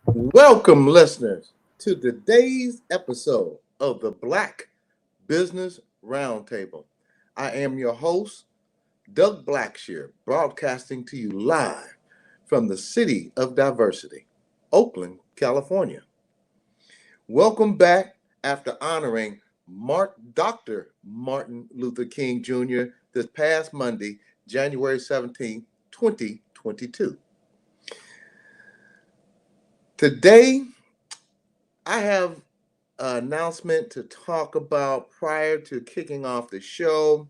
Welcome, listeners, to today's episode of the Black Business Roundtable. I am your host, Doug Blacksher, broadcasting to you live from the city of Diversity, Oakland, California. Welcome back after honoring Dr. Martin Luther King Jr. this past Monday, January 17, 2022. Today, I have an announcement to talk about prior to kicking off the show.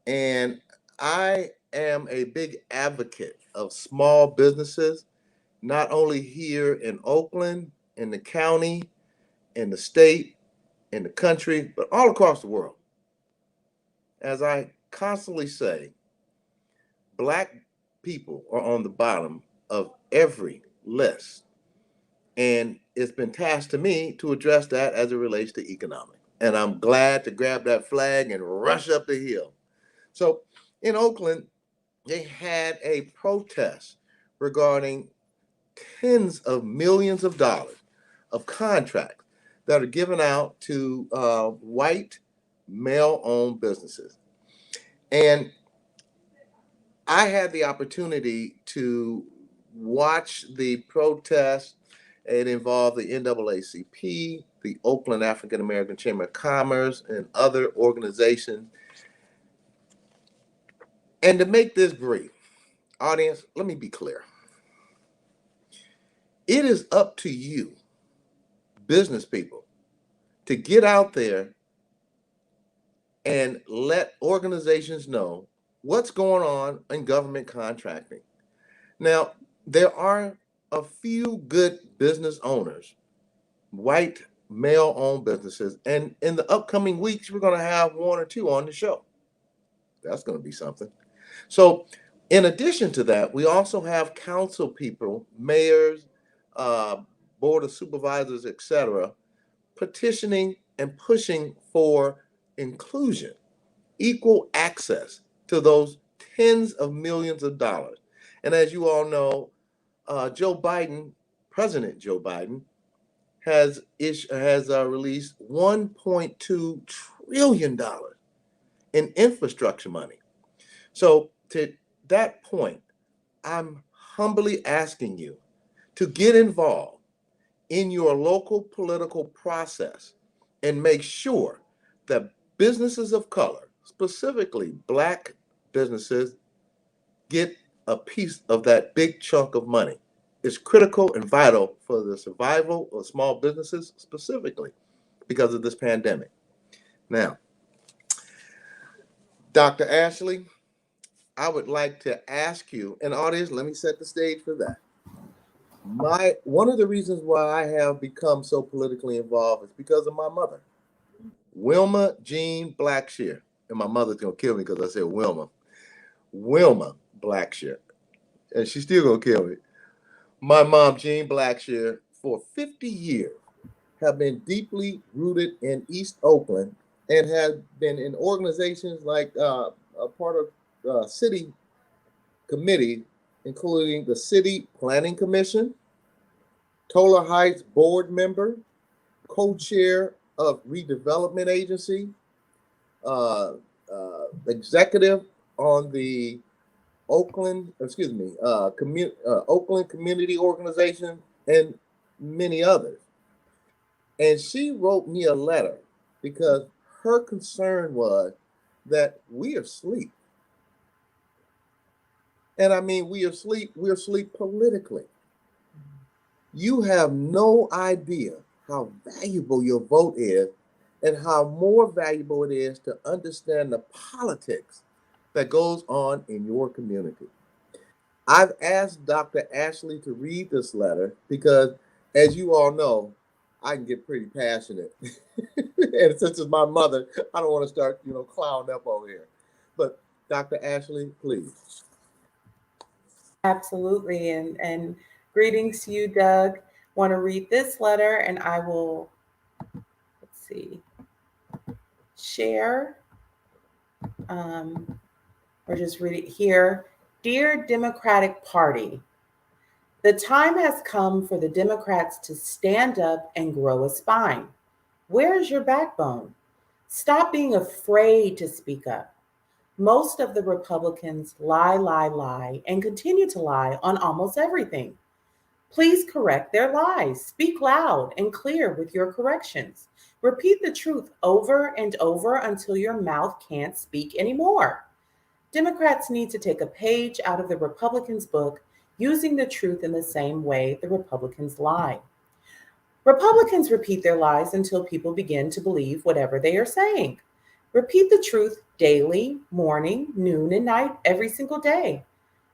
And I am a big advocate of small businesses, not only here in Oakland, in the county, in the state, in the country, but all across the world. As I constantly say, Black people are on the bottom of every list. And it's been tasked to me to address that as it relates to economics. And I'm glad to grab that flag and rush up the hill. So in Oakland, they had a protest regarding tens of millions of dollars of contracts that are given out to white male-owned businesses. And I had the opportunity to watch the protest. It involved the NAACP, the Oakland African American Chamber of Commerce, and other organizations. And to make this brief, audience, let me be clear. It is up to you, business people, to get out there and let organizations know what's going on in government contracting. Now, there are a few good business owners, white male-owned businesses, and in the upcoming weeks, we're going to have one or two on the show. That's going to be something. So, in addition to that, we also have council people, mayors, uh, board of supervisors, etc., petitioning and pushing for inclusion, equal access to those tens of millions of dollars. And as you all know, President Joe Biden, has released $1.2 trillion in infrastructure money. So to that point, I'm humbly asking you to get involved in your local political process and make sure that businesses of color, specifically Black businesses, get a piece of that big chunk of money. It's critical and vital for the survival of small businesses, specifically because of this pandemic. Now, Dr. Ashley, I would like to ask you, and audience, let me set the stage for that. One of the reasons why I have become so politically involved is because of my mother, Wilma Jean Blacksher. And my mother's gonna kill me because I said Wilma Blacksher. And she's still gonna kill me. My mom, Jean Blacksher, for 50 years, have been deeply rooted in East Oakland and have been in organizations like a part of city committee, including the City Planning Commission, Toller Heights board member, co-chair of Redevelopment Agency, executive on the Oakland Community Organization, and many others. And she wrote me a letter because her concern was that we are asleep. And I mean, we're asleep politically. You have no idea how valuable your vote is and how more valuable it is to understand the politics that goes on in your community. I've asked Dr. Ashley to read this letter because, as you all know, I can get pretty passionate. And since it's my mother, I don't want to start, clowning up over here. But Dr. Ashley, please. Absolutely. And greetings to you, Doug. Want to read this letter, and I will, share or just read it here. Dear Democratic Party, The time has come for the Democrats to stand up and grow a spine. Where is your backbone? Stop being afraid to speak up. Most of the Republicans lie, and continue to lie on almost everything. Please correct their lies. Speak loud and clear with your corrections. Repeat the truth over and over until your mouth can't speak anymore. Democrats need to take a page out of the Republicans' book, using the truth in the same way the Republicans lie. Republicans repeat their lies until people begin to believe whatever they are saying. Repeat the truth daily, morning, noon, and night, every single day.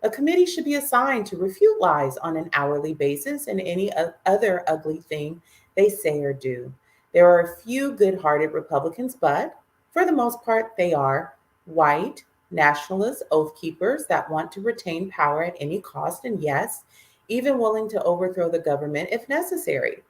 A committee should be assigned to refute lies on an hourly basis and any other ugly thing they say or do. There are a few good hearted Republicans, but for the most part, they are white, nationalist oath keepers that want to retain power at any cost, and yes, even willing to overthrow the government if necessary.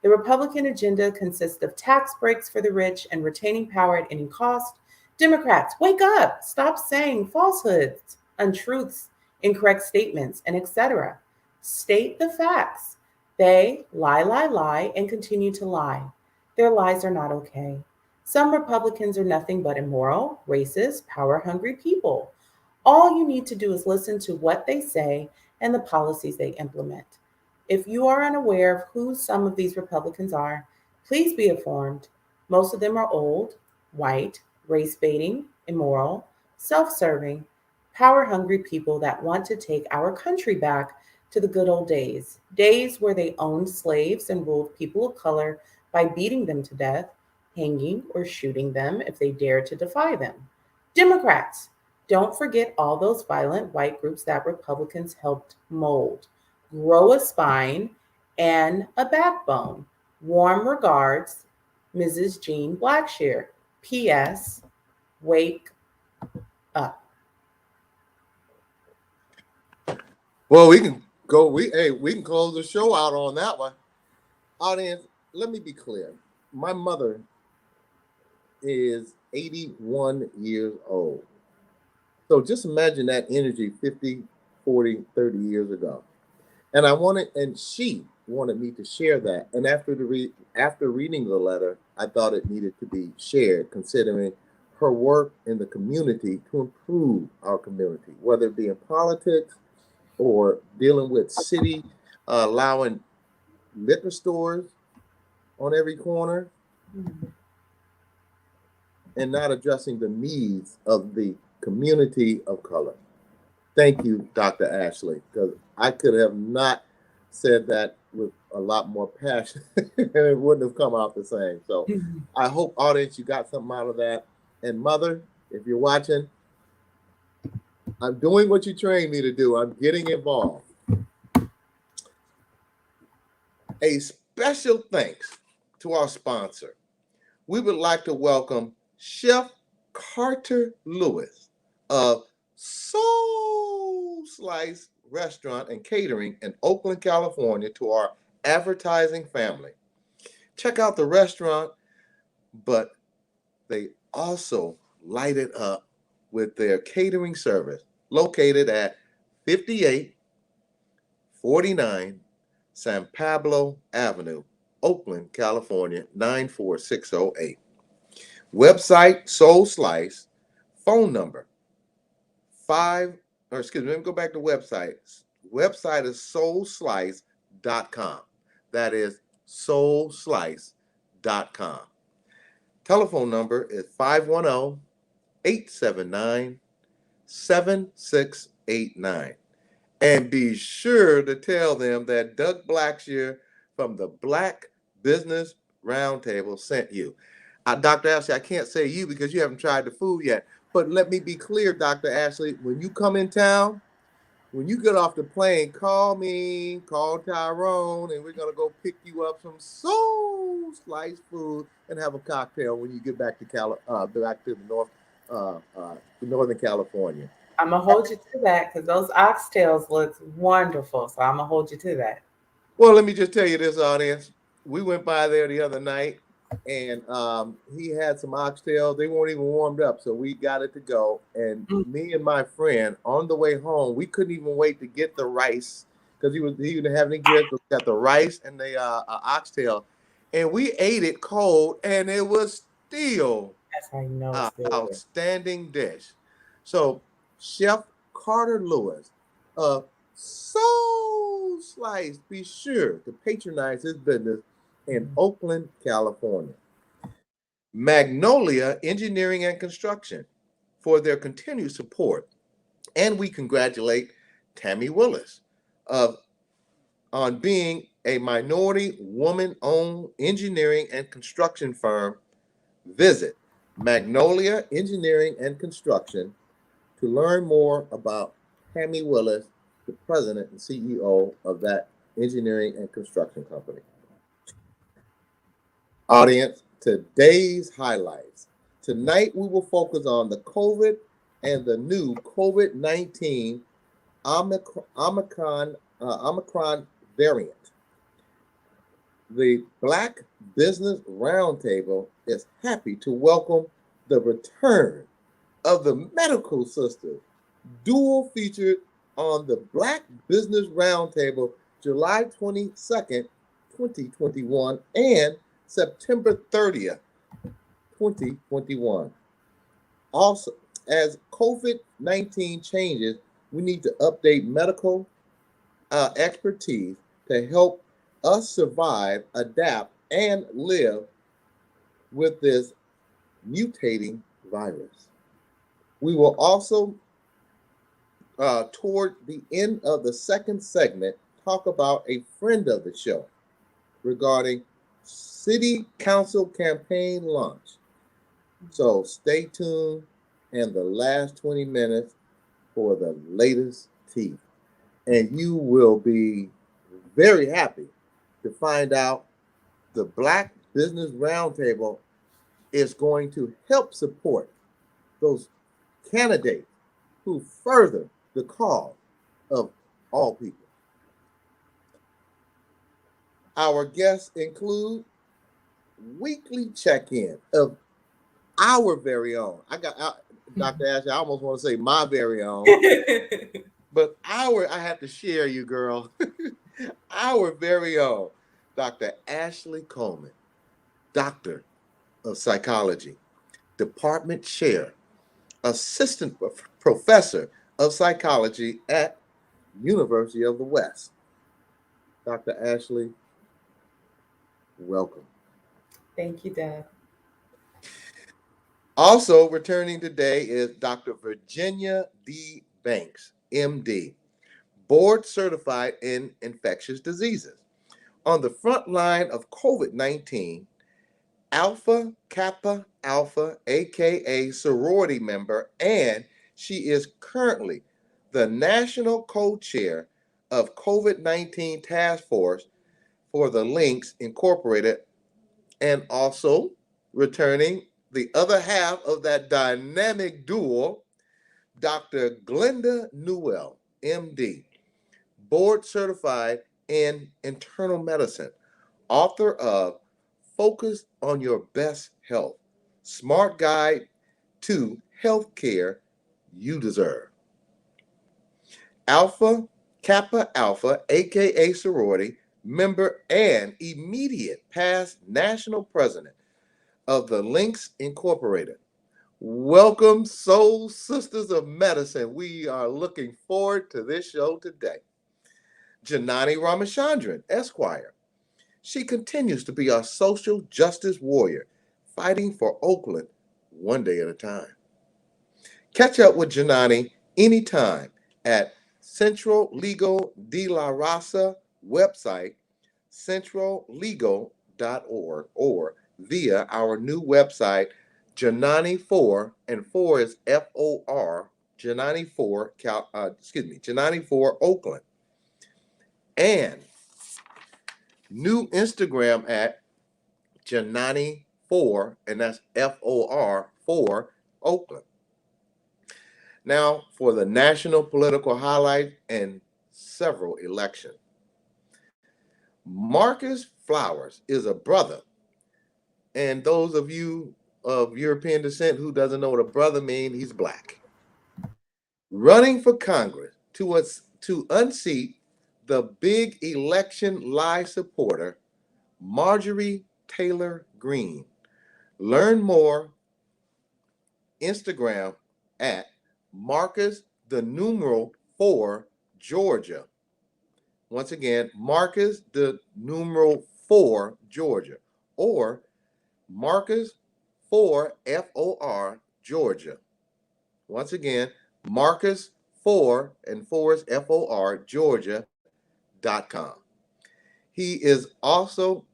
The Republican agenda consists of tax breaks for the rich and retaining power at any cost. Democrats, wake up! Stop saying falsehoods, untruths, incorrect statements, and etc. State the facts. They lie, and continue to lie. Their lies are not okay. Some Republicans are nothing but immoral, racist, power hungry people. All you need to do is listen to what they say and the policies they implement. If you are unaware of who some of these Republicans are, please be informed. Most of them are old, white, race baiting, immoral, self serving, power hungry people that want to take our country back to the good old days, days where they owned slaves and ruled people of color by beating them to death, hanging, or shooting them if they dared to defy them. Democrats, don't forget all those violent white groups that Republicans helped mold. Grow a spine and a backbone. Warm regards, Mrs. Jean Blacksher. P.S. Wake up. Well, we can go. We can close the show out on that one. Audience, let me be clear. My mother is 81 years old. So just imagine that energy 50, 40, 30 years ago. And she wanted me to share that. And after reading the letter, I thought it needed to be shared, considering her work in the community to improve our community, whether it be in politics or dealing with city, allowing liquor stores on every corner, and not addressing the needs of the community of color. Thank you, Dr. Ashley, because I could have not said that with a lot more passion and it wouldn't have come out the same. So I hope, audience, you got something out of that. And mother, if you're watching, I'm doing what you trained me to do. I'm getting involved. A special thanks to our sponsor. We would like to welcome Chef Carter Lewis of Soul Slice Restaurant and Catering in Oakland, California, to our advertising family. Check out the restaurant, but they also light it up with their catering service located at 5849 San Pablo Avenue, Oakland, California, 94608. Website Soul Slice, phone number let me go back to website. Website is soulslice.com. That is soulslice.com. Telephone number is 510-879-7689. And be sure to tell them that Doug Blacksher from the Black Business Roundtable sent you. Dr. Ashley, I can't say you because you haven't tried the food yet. But let me be clear, Dr. Ashley, when you come in town, when you get off the plane, call me, call Tyrone, and we're going to go pick you up some Soul Slice food and have a cocktail when you get back to back to the Northern California. I'm going to hold you to that because those oxtails look wonderful. So I'm going to hold you to that. Well, let me just tell you this, audience. We went by there the other night, and he had some oxtails. They weren't even warmed up, so we got it to go. And me and my friend, on the way home, we couldn't even wait to get the rice because he didn't have any grits. But we got the rice and the oxtail, and we ate it cold, and it was still That's how you know it's good. outstanding dish. So Chef Carter Lewis of Soul Slice, be sure to patronize his business in Oakland, California. Magnolia Engineering and Construction for their continued support. And we congratulate Tammy Willis on being a minority woman-owned engineering and construction firm. Visit Magnolia Engineering and Construction to learn more about Tammy Willis, the president and CEO of that engineering and construction company. Audience, today's highlights. Tonight we will focus on the COVID and the new COVID-19 Omicron variant. The Black Business Roundtable is happy to welcome the return of the medical sisters, dual featured on the Black Business Roundtable July 22nd, 2021 and September 30th, 2021. Also, as COVID-19 changes, we need to update medical expertise to help us survive, adapt, and live with this mutating virus. We will also, toward the end of the second segment, talk about a friend of the show regarding City Council campaign launch. So stay tuned in the last 20 minutes for the latest tea. And you will be very happy to find out the Black Business Roundtable is going to help support those candidates who further the cause of all people. Our guests include weekly check-in of our very own. Dr. Ashley, I almost want to say my very own, but I have to share you, girl. Our very own Dr. Ashley Coleman, Doctor of Psychology, Department Chair, Assistant Professor of Psychology at University of the West. Dr. Ashley, welcome. Thank you, Doug. Also returning today is Dr. Virginia D. Banks, MD, board certified in infectious diseases. On the front line of COVID-19, Alpha Kappa Alpha, aka sorority member, and she is currently the national co-chair of COVID-19 Task Force for the Links Incorporated, and also returning the other half of that dynamic duo, Dr. Glenda Newell, MD, board certified in internal medicine, author of Focus on Your Best Health, Smart Guide to Healthcare You Deserve. Alpha Kappa Alpha, aka sorority member and immediate past national president of the Links Incorporated. Welcome, Soul Sisters of Medicine. We are looking forward to this show today. Janani Ramachandran, Esquire. She continues to be our social justice warrior, fighting for Oakland one day at a time. Catch up with Janani anytime at Central Legal de la Raza website, centrallegal.org, or via our new website, Janani4, and 4 is F-O-R, Janani4, Janani4 Oakland. And new Instagram at Janani4, and that's F-O-R 4 Oakland. Now for the national political highlight and several elections. Marcus Flowers is a brother. And those of you of European descent who doesn't know what a brother means, he's black. Running for Congress to unseat the big election lie supporter, Marjorie Taylor Greene. Learn more, Instagram at Marcus the numeral 4 Georgia. Once again, Marcus the numeral 4 Georgia, or Marcus 4 FOR Georgia. Once again, Marcus 4 and 4 is FOR Georgia.com. He is also,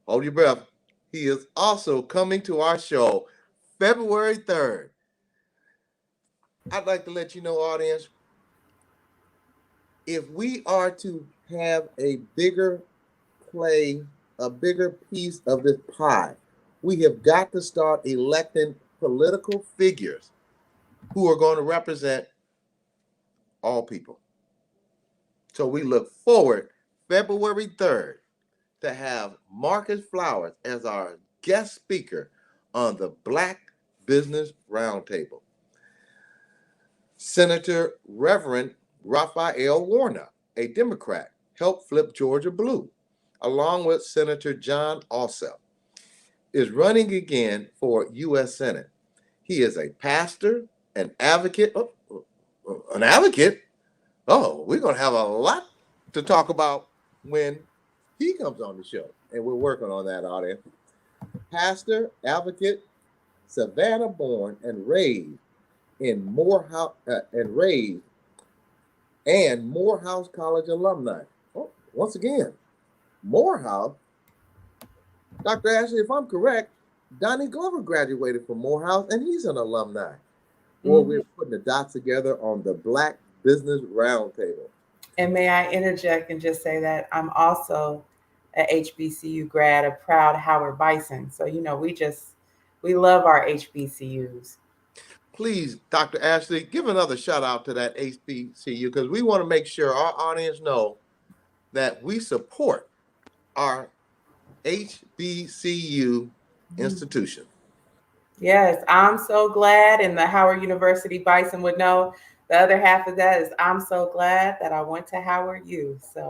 hold your breath, he is also coming to our show February 3rd. I'd like to let you know, audience, if we are to have a bigger play, a bigger piece of this pie, we have got to start electing political figures who are going to represent all people. So we look forward February 3rd to have Marcus Flowers as our guest speaker on the Black Business Roundtable. Senator Reverend Raphael Warnock, a Democrat, helped flip Georgia blue, along with Senator John Ossoff, is running again for U.S. Senate. He is a pastor, an advocate. An advocate? Oh, we're going to have a lot to talk about when he comes on the show, and we're working on that, audience. Pastor, advocate, Savannah born and raised in Morehouse Morehouse College alumni. Oh, once again, Morehouse. Dr. Ashley, if I'm correct, Donnie Glover graduated from Morehouse, and he's an alumni. Well, we're putting the dots together on the Black Business Roundtable. And may I interject and just say that I'm also a HBCU grad, a proud Howard Bison. So, you know, we love our HBCUs. Please, Dr. Ashley, give another shout out to that HBCU, because we want to make sure our audience know that we support our HBCU institution. Yes, I'm so glad, and the Howard University Bison would know. The other half of that is I'm so glad that I went to Howard U. So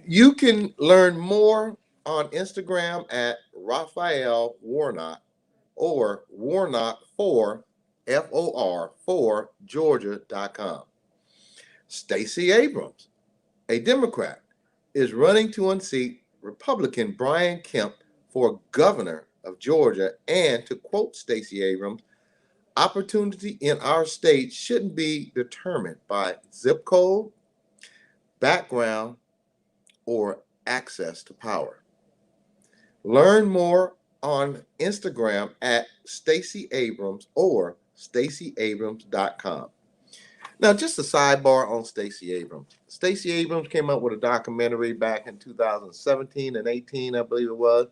You can learn more on Instagram at Raphael Warnock or Warnock 4 FOR 4 Georgia.com. Stacey Abrams, a Democrat, is running to unseat Republican Brian Kemp for governor of Georgia. And to quote Stacey Abrams, opportunity in our state shouldn't be determined by zip code, background, or access to power. Learn more on Instagram at Stacey Abrams or StaceyAbrams.com. Now, just a sidebar on Stacey Abrams. Stacey Abrams came up with a documentary back in 2017 and 18, I believe it was,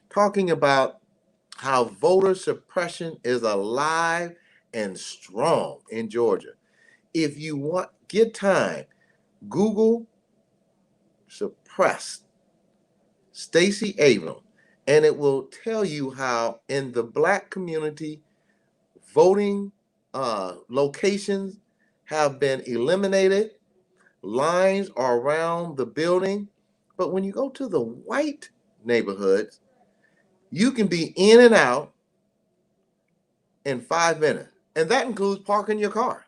talking about how voter suppression is alive and strong in Georgia. If you get time, Google suppressed Stacey Abrams, and it will tell you how in the Black community, voting locations have been eliminated. Lines are around the building. But when you go to the white neighborhoods, you can be in and out in 5 minutes. And that includes parking your car.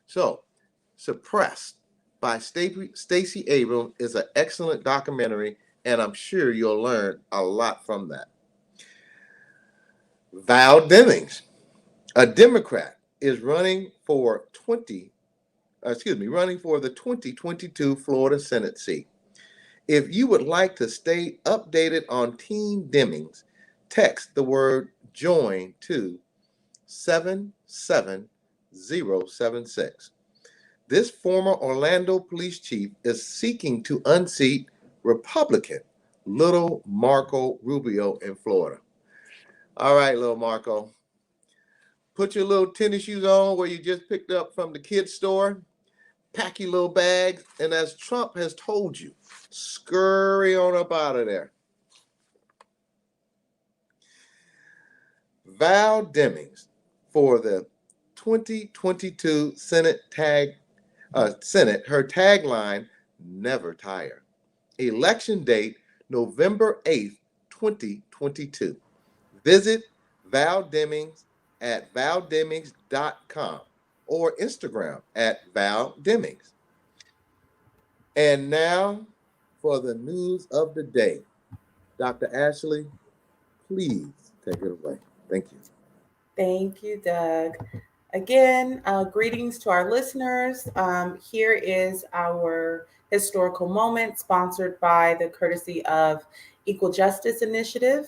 So, Suppressed by Stacey Abrams is an excellent documentary, and I'm sure you'll learn a lot from that. Val Demings, a Democrat, is running for the 2022 Florida Senate seat. If you would like to stay updated on Team Demings, text the word JOIN to 77076. This former Orlando police chief is seeking to unseat Republican Little Marco Rubio in Florida. All right, Little Marco, put your little tennis shoes on where you just picked up from the kids' store, pack your little bags, and as Trump has told you, scurry on up out of there. Val Demings for the 2022 Senate, her tagline, never tire. Election date, November 8th, 2022. Visit Val Demings at valdemings.com or Instagram at Val Demings. And now for the news of the day. Dr. Ashley, please take it away. Thank you. Thank you, Doug. Again, greetings to our listeners. Here is our historical moment sponsored by the courtesy of Equal Justice Initiative.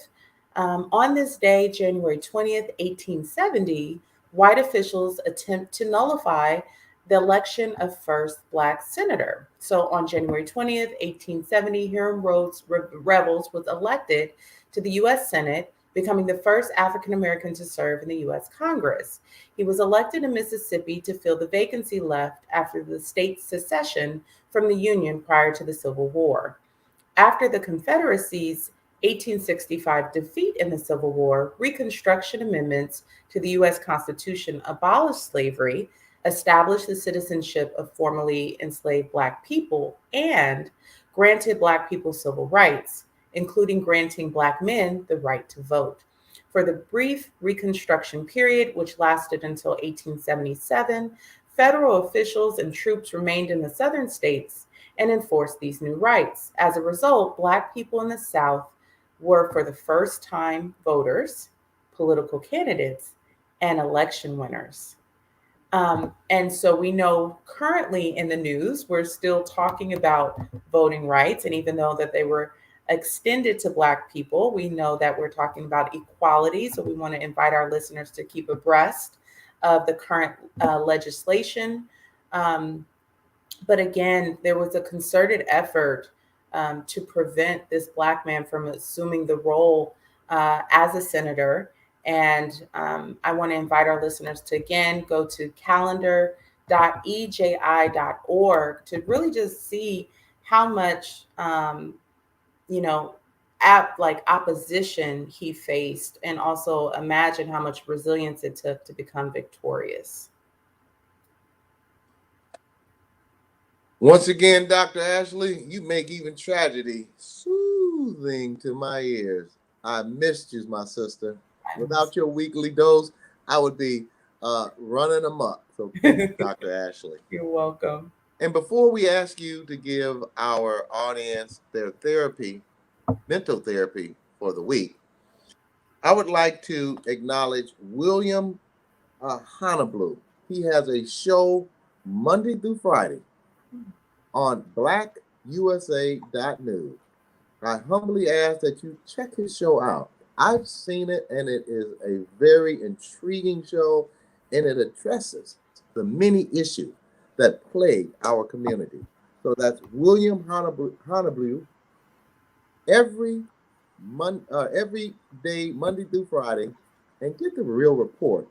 On this day, January 20th, 1870, white officials attempt to nullify the election of first Black senator. So on January 20th, 1870, Hiram Rhodes Revels was elected to the U.S. Senate, becoming the first African American to serve in the U.S. Congress. He was elected in Mississippi to fill the vacancy left after the state's secession from the Union prior to the Civil War. After the Confederacy's 1865 defeat in the Civil War, Reconstruction amendments to the U.S. Constitution abolished slavery, established the citizenship of formerly enslaved Black people, and granted Black people civil rights, including granting Black men the right to vote. For the brief Reconstruction period, which lasted until 1877, federal officials and troops remained in the southern states and enforced these new rights. As a result, Black people in the South were, for the first time, voters, political candidates, and election winners. And so we know currently in the news, we're still talking about voting rights. And even though that they were extended to Black people, we know that we're talking about equality. So we want to invite our listeners to keep abreast of the current legislation. But again, there was a concerted effort to prevent this Black man from assuming the role as a senator. And I want to invite our listeners to, again, go to calendar.eji.org to really just see how much, opposition he faced, and also imagine how much resilience it took to become victorious. Once again, Dr. Ashley, you make even tragedy soothing to my ears. I missed you, my sister. Without your weekly dose, I would be running amok. So thanks, Dr. Ashley. You're welcome. And before we ask you to give our audience their mental therapy for the week, I would like to acknowledge William Honeyblue. He has a show Monday through Friday on blackusa.news. I humbly ask that you check his show out. I've seen it, and it is a very intriguing show, and it addresses the many issues that plague our community. So that's William Honeyblue, every day, Monday through Friday, and get the real report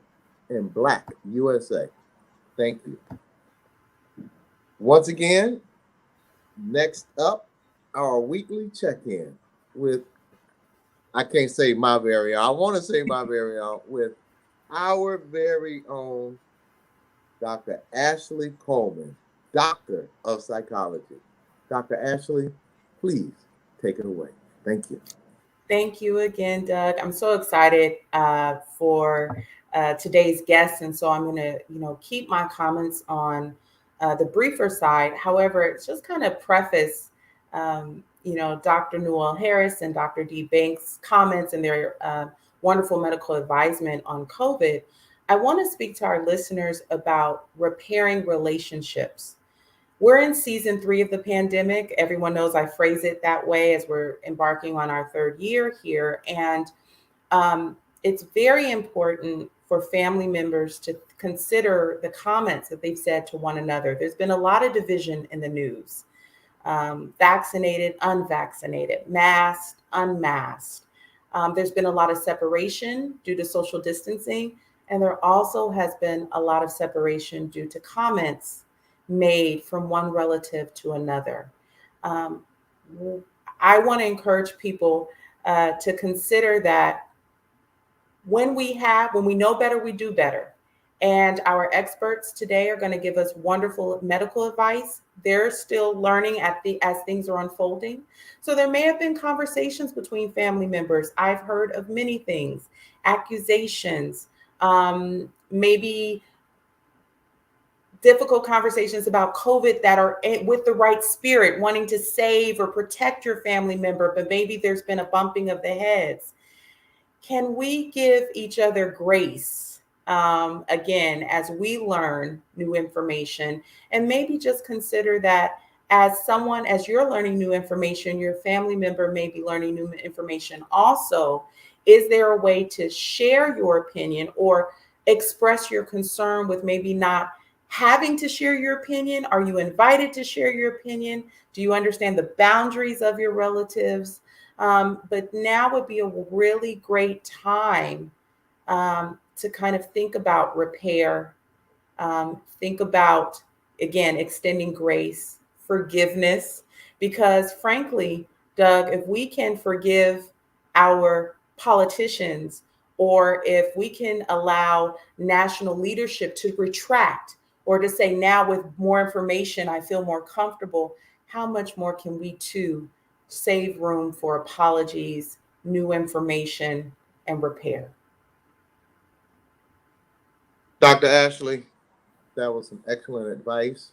in Black USA. Thank you. Once again, next up, our weekly check-in with, I can't say my very own, I want to say my very own, with our very own Dr. Ashley Coleman, Doctor of Psychology. Dr. Ashley, please take it away. Thank you. Thank you again, Doug. I'm so excited for today's guest, and so I'm going to, keep my comments on the briefer side. However, it's just kind of preface, Dr. Newell Harris and Dr. D. Banks' comments and their wonderful medical advisement on COVID. I want to speak to our listeners about repairing relationships. We're in season 3 of the pandemic. Everyone knows I phrase it that way as we're embarking on our 3rd year here. And it's very important for family members to consider the comments that they've said to one another. There's been a lot of division in the news. Vaccinated, unvaccinated, masked, unmasked. There's been a lot of separation due to social distancing. And there also has been a lot of separation due to comments made from one relative to another. I want to encourage people to consider that when we know better, we do better. And our experts today are going to give us wonderful medical advice. They're still learning as things are unfolding. So there may have been conversations between family members. I've heard of many things, accusations, maybe difficult conversations about COVID that are with the right spirit, wanting to save or protect your family member, but maybe there's been a bumping of the heads. Can we give each other grace, again, as we learn new information, and maybe just consider that as you're learning new information, your family member may be learning new information also. Is there a way to share your opinion or express your concern with maybe not having to share your opinion? Are you invited to share your opinion? Do you understand the boundaries of your relatives? But now would be a really great time to kind of think about repair, think about, again, extending grace, forgiveness, because frankly, Doug, if we can forgive our politicians, or if we can allow national leadership to retract or to say, now with more information, I feel more comfortable, how much more can we too save room for apologies, new information, and repair? Dr. Ashley, that was some excellent advice.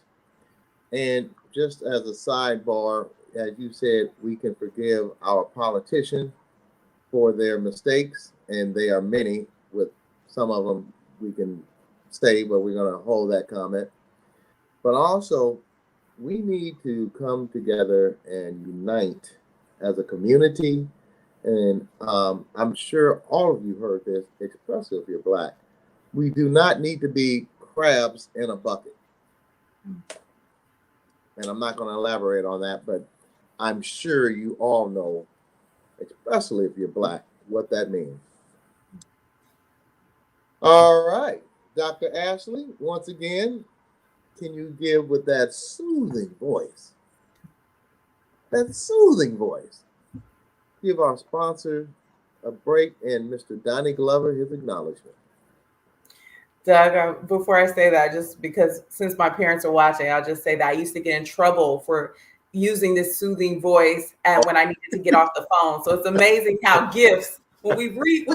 And just as a sidebar, as you said, we can forgive our politicians for their mistakes, and they are many. With some of them we can say, but we're going to hold that comment. But also, we need to come together and unite as a community. And I'm sure all of you heard this, especially if you're Black. We do not need to be crabs in a bucket. And I'm not going to elaborate on that, but I'm sure you all know, especially if you're Black, what that means. All right, Dr. Ashley, once again, can you give with that soothing voice? That soothing voice. Give our sponsor a break and Mr. Donnie Glover his acknowledgement. Doug, before I say that, just because since my parents are watching, I'll just say that I used to get in trouble for using this soothing voice when I needed to get off the phone. So it's amazing how gifts, when we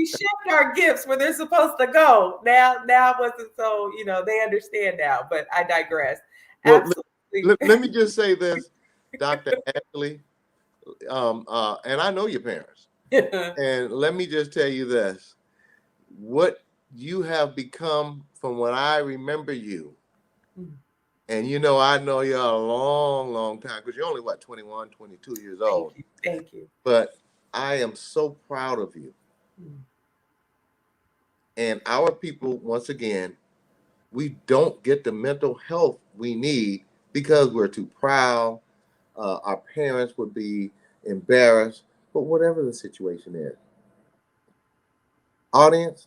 shift our gifts where they're supposed to go, now wasn't so, they understand now, but I digress. Well, Absolutely. let me just say this, Dr. Ashley, and I know your parents, and let me just tell you this. What you have become from when I remember you, and I know you're a long, long time, because you're only, 21, 22 years old. Thank you. But I am so proud of you. And our people, once again, we don't get the mental health we need because we're too proud. Our parents would be embarrassed, but whatever the situation is. Audience,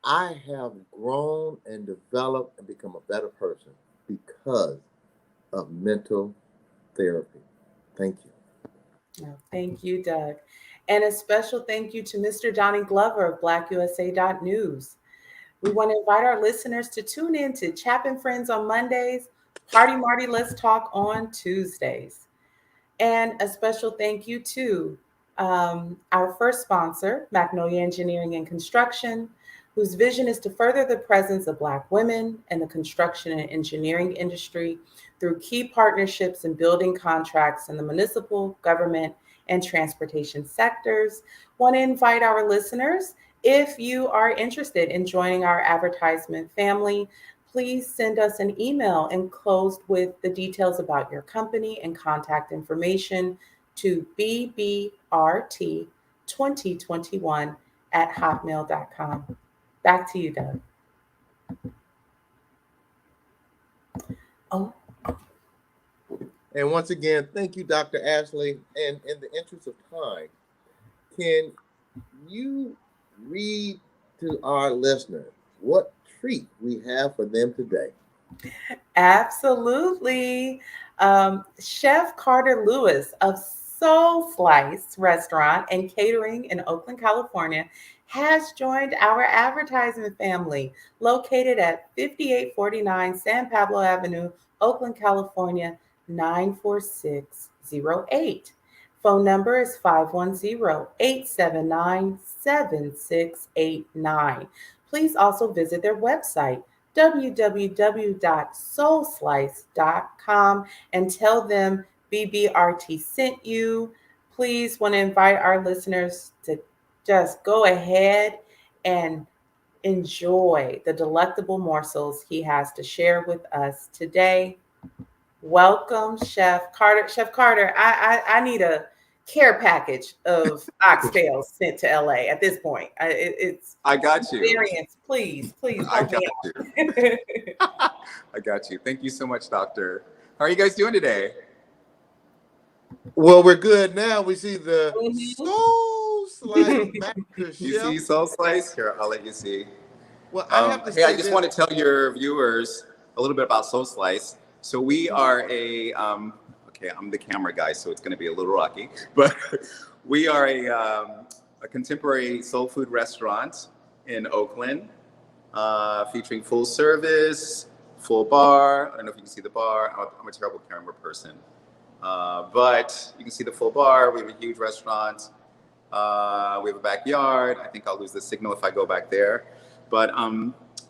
I have grown and developed and become a better person because of mental therapy. Thank you. Oh, thank you, Doug. And a special thank you to Mr. Donnie Glover of BlackUSA.News. We want to invite our listeners to tune in to Chap and Friends on Mondays, Party Marty Let's Talk on Tuesdays. And a special thank you to our first sponsor, Magnolia Engineering and Construction, whose vision is to further the presence of Black women in the construction and engineering industry through key partnerships and building contracts in the municipal, government, and transportation sectors. Want to invite our listeners, if you are interested in joining our advertisement family, please send us an email enclosed with the details about your company and contact information to BBRT2021@hotmail.com. Back to you, Doug. Oh. And once again, thank you, Dr. Ashley. And in the interest of time, can you read to our listeners what treat we have for them today? Absolutely. Chef Carter Lewis of Soul Slice Restaurant and Catering in Oakland, California, has joined our advertising family located at 5849 San Pablo Avenue, Oakland, California, 94608. Phone number is 510-879-7689. Please also visit their website, www.soulslice.com, and tell them BBRT sent you. Please want to invite our listeners to just go ahead and enjoy the delectable morsels he has to share with us today. Welcome, Chef Carter. Chef Carter, I need a care package of oxtails sent to LA at this point. I got you. Variance, please I help me got you. out. I got you. Thank you so much, Doctor. How are you guys doing today? Well, we're good now. We see the Mhm. Soul Slice Master You Chef. see Soul Slice? Here, I'll let you see. Well, I have to Hey, I say just this. want to tell your viewers a little bit about Soul Slice. So we are a, okay, I'm the camera guy, so it's going to be a little rocky, but we are a contemporary soul food restaurant in Oakland, featuring full service, full bar. I don't know if you can see the bar. I'm a terrible camera person. But you can see the full bar. We have a huge restaurant. We have a backyard. I think I'll lose the signal if I go back there. But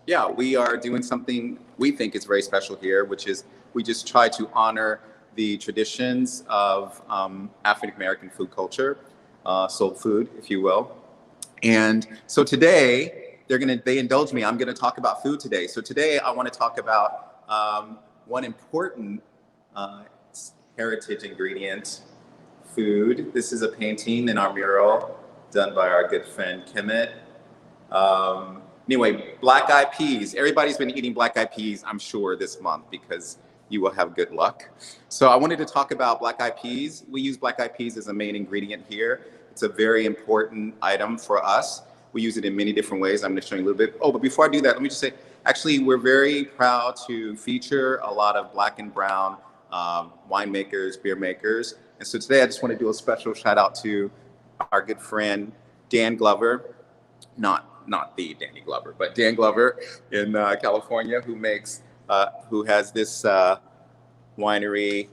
yeah, we are doing something we think is very special here, which is we just try to honor the traditions of African American food culture, soul food, if you will. And so today, they indulge me. I'm gonna talk about food today. So today I wanna talk about one important heritage ingredient, food. This is a painting in our mural done by our good friend Kemet. Anyway, black eyed peas. Everybody's been eating black eyed peas, I'm sure, this month because you will have good luck. So I wanted to talk about black eyed peas. We use black eyed peas as a main ingredient here. It's a very important item for us. We use it in many different ways. I'm going to show you a little bit. Oh, but before I do that, let me just say, actually, we're very proud to feature a lot of black and brown winemakers, beer makers. And so today I just want to do a special shout out to our good friend, Dan Glover, not the Danny Glover, but Dan Glover in California, who has this winery,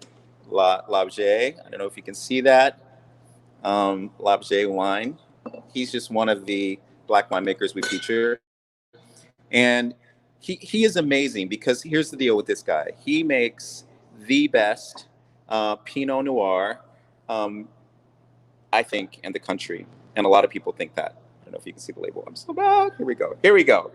L'Objet. I don't know if you can see that, L'Objet wine. He's just one of the black winemakers we feature. And he is amazing because here's the deal with this guy. He makes the best Pinot Noir, I think, in the country. And a lot of people think that. I don't know if you can see the label. I'm so bad. Here we go. There we go.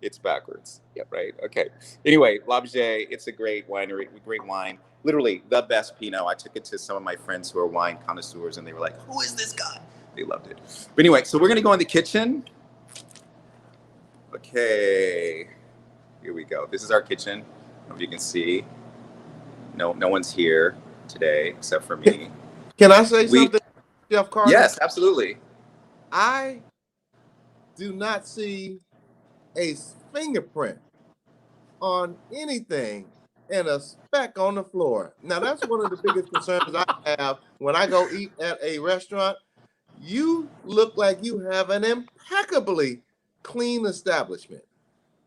It's backwards. Yep, right. Okay. Anyway, L'Objet, it's a great winery, great wine. Literally the best Pinot. I took it to some of my friends who are wine connoisseurs and they were like, who is this guy? They loved it. But anyway, so we're going to go in the kitchen. Okay. Here we go. This is our kitchen. I don't know if you can see. No one's here today except for me. Can I say something, Chef Carter? Yes, absolutely. I do not see a fingerprint on anything and a speck on the floor. Now, that's one of the biggest concerns I have when I go eat at a restaurant. You look like you have an impeccably clean establishment.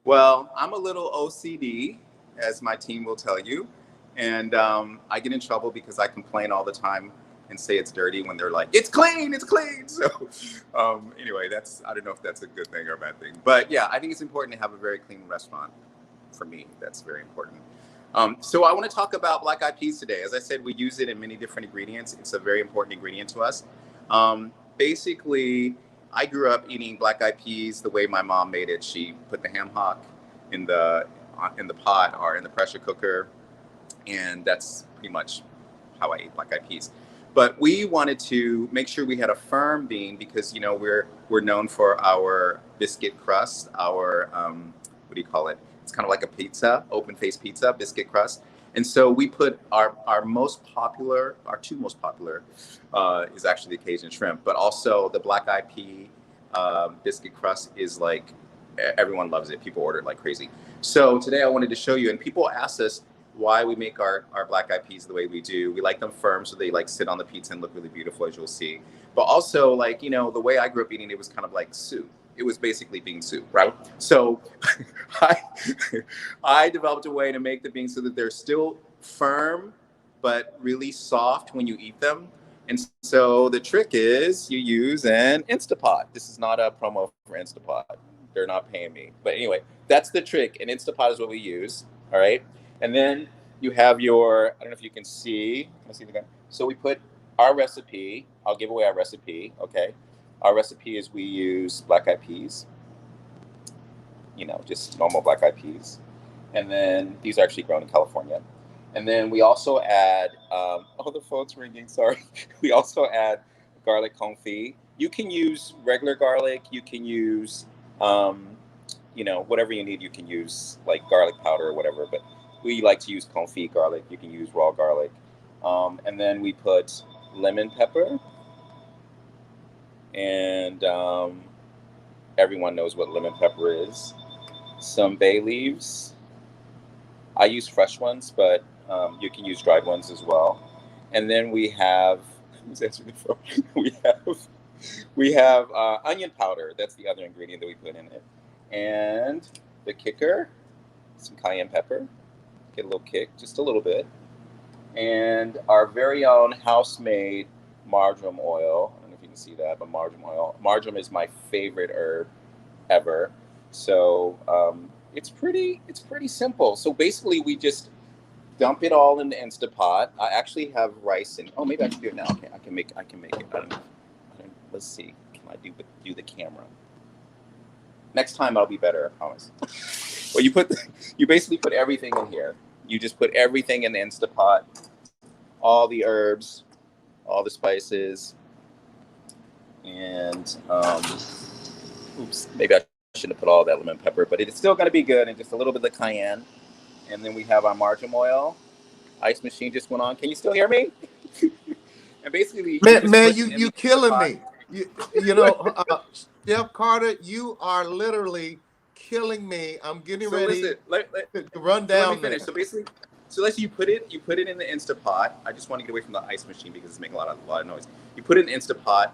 Well, I'm a little OCD, as my team will tell you. And I get in trouble because I complain all the time and say it's dirty when they're like, it's clean. So anyway, I don't know if that's a good thing or a bad thing. But yeah, I think it's important to have a very clean restaurant. For me, that's very important. So I want to talk about black eyed peas today. As I said, we use it in many different ingredients. It's a very important ingredient to us. Basically, I grew up eating black eyed peas the way my mom made it. She put the ham hock in the pot or in the pressure cooker. And that's pretty much how I ate black eyed peas. But we wanted to make sure we had a firm bean because, you know, we're known for our biscuit crust, our, what do you call it? It's kind of like a pizza, open faced pizza, biscuit crust. And so we put our two most popular is actually the Cajun shrimp, but also the black eyed pea biscuit crust is like, everyone loves it. People order it like crazy. So today I wanted to show you, and people ask us, why we make our black eyed peas the way we do. We like them firm, so they like sit on the pizza and look really beautiful, as you'll see. But also, like, you know, the way I grew up eating it was kind of like soup. It was basically bean soup, right? So I developed a way to make the beans so that they're still firm, but really soft when you eat them. And so the trick is you use an Instapot. This is not a promo for Instapot. They're not paying me. But anyway, that's the trick. An Instapot is what we use, all right? And then you have your, I don't know if you can see. Can I see the guy? So we put our recipe. I'll give away our recipe, okay? Our recipe is we use black eyed peas. You know, just normal black eyed peas. And then these are actually grown in California. And then we also add, oh, the phone's ringing, sorry. We also add garlic confit. You can use regular garlic. You can use, you know, whatever you need. You can use like garlic powder or whatever, but we like to use confit garlic. You can use raw garlic. And then we put lemon pepper. And everyone knows what lemon pepper is. Some bay leaves. I use fresh ones, but you can use dried ones as well. And then we have, who's answering the phone? we have onion powder. That's the other ingredient that we put in it. And the kicker, some cayenne pepper. Get a little kick, just a little bit. And our very own house-made marjoram oil. I don't know if you can see that, but marjoram oil. Marjoram is my favorite herb ever. So it's pretty simple. So basically, we just dump it all in the Instapot. I actually have rice in. Oh, maybe I can do it now. Okay, I can make it. I don't know. Let's see. Can I do the camera? Next time I'll be better, I promise. Well, you basically put everything in here. You just put everything in the Instapot. All the herbs, all the spices, and oops, maybe I shouldn't have put all that lemon pepper, but it's still going to be good, and just a little bit of cayenne. And then we have our marjoram oil. Ice machine just went on. Can you still hear me? And basically, Man, you killing me. You know, Steph Carter, you are literally killing me. I'm getting ready to run down. Let me finish. So basically, you put it in the Instapot. I just want to get away from the ice machine because it's making a lot of noise. You put it in Instapot.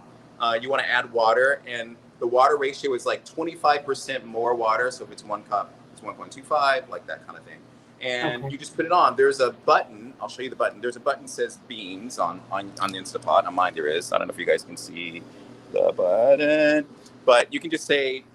You want to add water, and the water ratio is like 25% more water. So if it's 1 cup, it's 1.25, like that kind of thing. And you just put it on. There's a button. I'll show you the button. There's a button that says beans on the Instapot. On mine there is. I don't know if you guys can see the button, but you can just say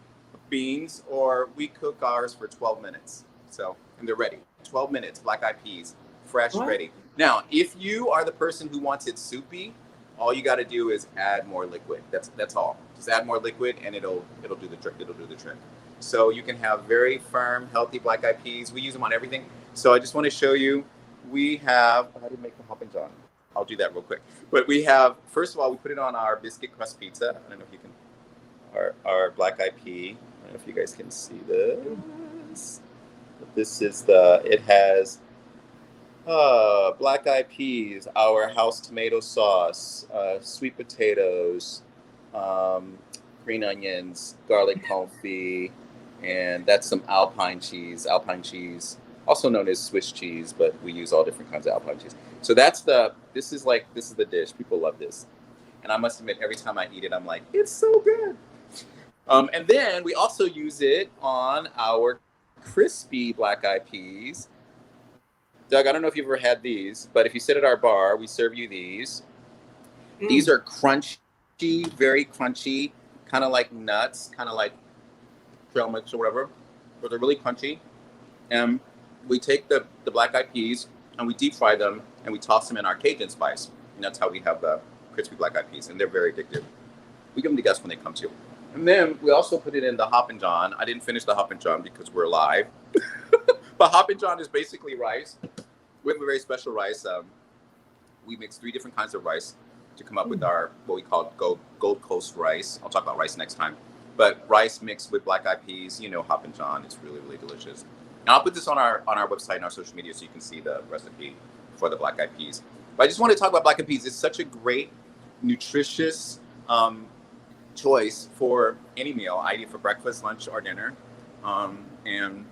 beans, or we cook ours for 12 minutes. So, and they're ready. 12 minutes, black eyed peas, fresh, ready. Now, if you are the person who wants it soupy, all you got to do is add more liquid. That's all. Just add more liquid, and it'll do the trick. It'll do the trick. So you can have very firm, healthy black eyed peas. We use them on everything. So I just want to show you. We have. I didn't make the Hoppin' John. I'll do that real quick. But we have. First of all, we put it on our biscuit crust pizza. I don't know if you can. Our black eyed pea. I don't know if you guys can see this. This is it has black eyed peas, our house tomato sauce, sweet potatoes, green onions, garlic confit, and that's some Alpine cheese, also known as Swiss cheese, but we use all different kinds of Alpine cheese. So this is the dish. People love this. And I must admit, every time I eat it, I'm like, it's so good. And then we also use it on our crispy black eyed peas. Doug, I don't know if you've ever had these, but if you sit at our bar, we serve you these. These are crunchy, very crunchy, kind of like nuts, kind of like trail mix or whatever, but they're really crunchy. And we take the black eyed peas and we deep fry them and we toss them in our Cajun spice. And that's how we have the crispy black eyed peas, and they're very addictive. We give them to guests when they come too. And then we also put it in the Hoppin' John. I didn't finish the Hoppin' John because we're live. But Hoppin' John is basically rice. We have a very special rice. We mix 3 different kinds of rice to come up with our, what we call Gold Coast rice. I'll talk about rice next time. But rice mixed with black eyed peas, Hoppin' John. It's really, really delicious. And I'll put this on our website and our social media so you can see the recipe for the black eyed peas. But I just want to talk about black eyed peas. It's such a great, nutritious choice for any meal. I eat it for breakfast, lunch, or dinner. And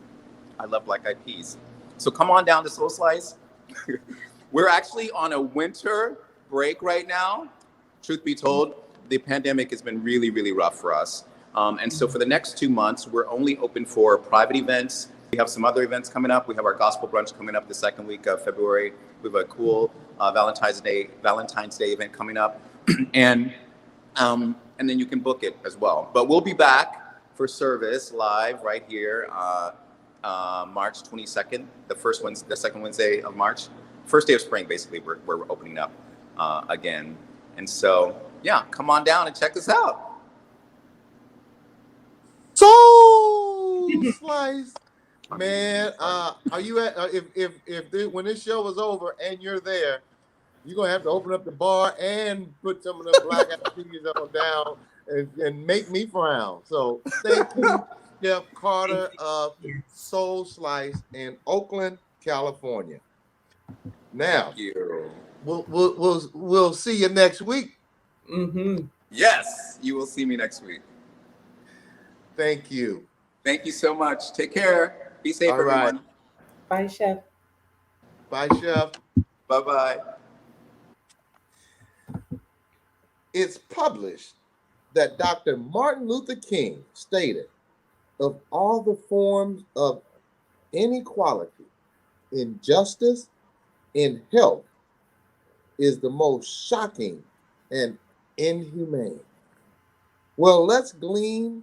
I love black eyed peas. So come on down to Soul Slice. We're actually on a winter break right now. Truth be told, the pandemic has been really, really rough for us. And so for the next 2 months, we're only open for private events. We have some other events coming up. We have our gospel brunch coming up the second week of February. We have a cool Valentine's Day event coming up. And then you can book it as well. But we'll be back for service live right here March 22nd, the second Wednesday of March. First day of spring, basically, we're opening up again. And so, yeah, come on down and check us out. Soul Slice, man. Are you at? When this show is over and you're there, you're gonna have to open up the bar and put some of the Black Eyed Peas on down and make me frown. So thank you, Jeff Carter of Soul Slice in Oakland, California. Now, we'll see you next week. Mm-hmm. Yes, you will see me next week. Thank you. Thank you so much. Take care. Be safe, All right. everyone. Bye, Chef. Bye, Chef. Bye-bye. It's published that Dr. Martin Luther King stated, of all the forms of inequality, injustice in health is the most shocking and inhumane. Well, let's glean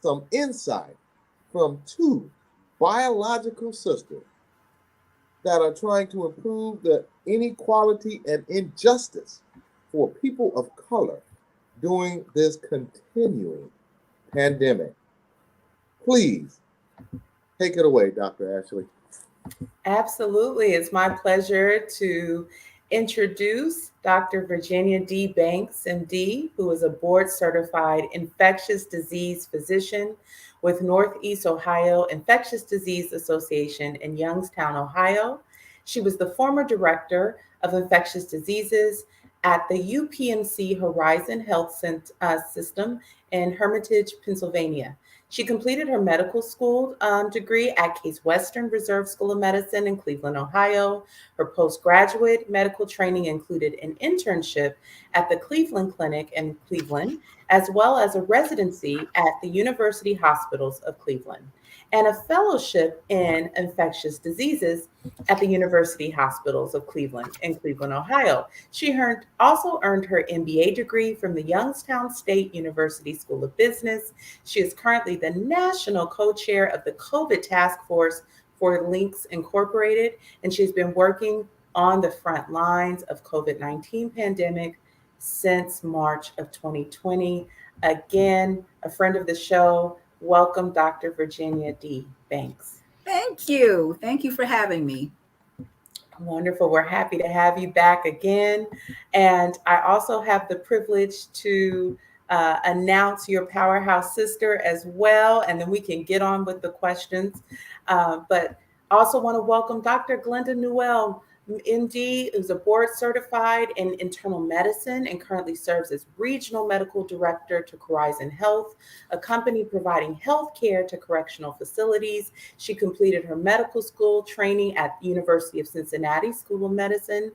some insight from two biological sisters that are trying to improve the inequality and injustice for people of color during this continuing pandemic. Please take it away, Dr. Ashley. Absolutely. It's my pleasure to introduce Dr. Virginia D. Banks, MD, who is a board-certified infectious disease physician with Northeast Ohio Infectious Disease Association in Youngstown, Ohio. She was the former director of infectious diseases at the UPMC Horizon Health System in Hermitage, Pennsylvania. She completed her medical school degree at Case Western Reserve School of Medicine in Cleveland, Ohio. Her postgraduate medical training included an internship at the Cleveland Clinic in Cleveland, as well as a residency at the University Hospitals of Cleveland, and a fellowship in infectious diseases at the University Hospitals of Cleveland in Cleveland, Ohio. She also earned her MBA degree from the Youngstown State University School of Business. She is currently the national co-chair of the COVID task force for Links Incorporated, and she's been working on the front lines of COVID-19 pandemic since March of 2020. Again, a friend of the show. Welcome, Dr. Virginia D. Banks. Thank you. Thank you for having me. Wonderful. We're happy to have you back again. And I also have the privilege to announce your powerhouse sister as well, and then we can get on with the questions. But also want to welcome Dr. Glenda Newell, MD, who's a board certified in internal medicine and currently serves as regional medical director to Horizon Health, a company providing health care to correctional facilities. She completed her medical school training at the University of Cincinnati School of Medicine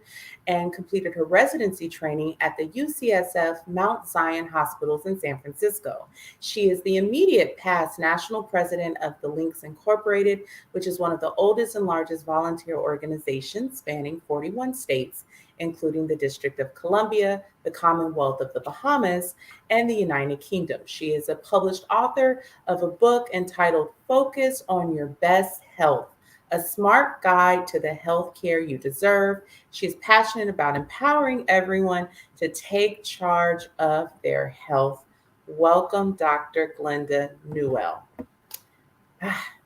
and completed her residency training at the UCSF Mount Zion Hospitals in San Francisco. She is the immediate past national president of the Links Incorporated, which is one of the oldest and largest volunteer organizations spanning 41 states, including the District of Columbia, the Commonwealth of the Bahamas, and the United Kingdom. She is a published author of a book entitled Focus on Your Best Health, a smart guide to the healthcare you deserve. She is passionate about empowering everyone to take charge of their health. Welcome, Dr. Glenda Newell.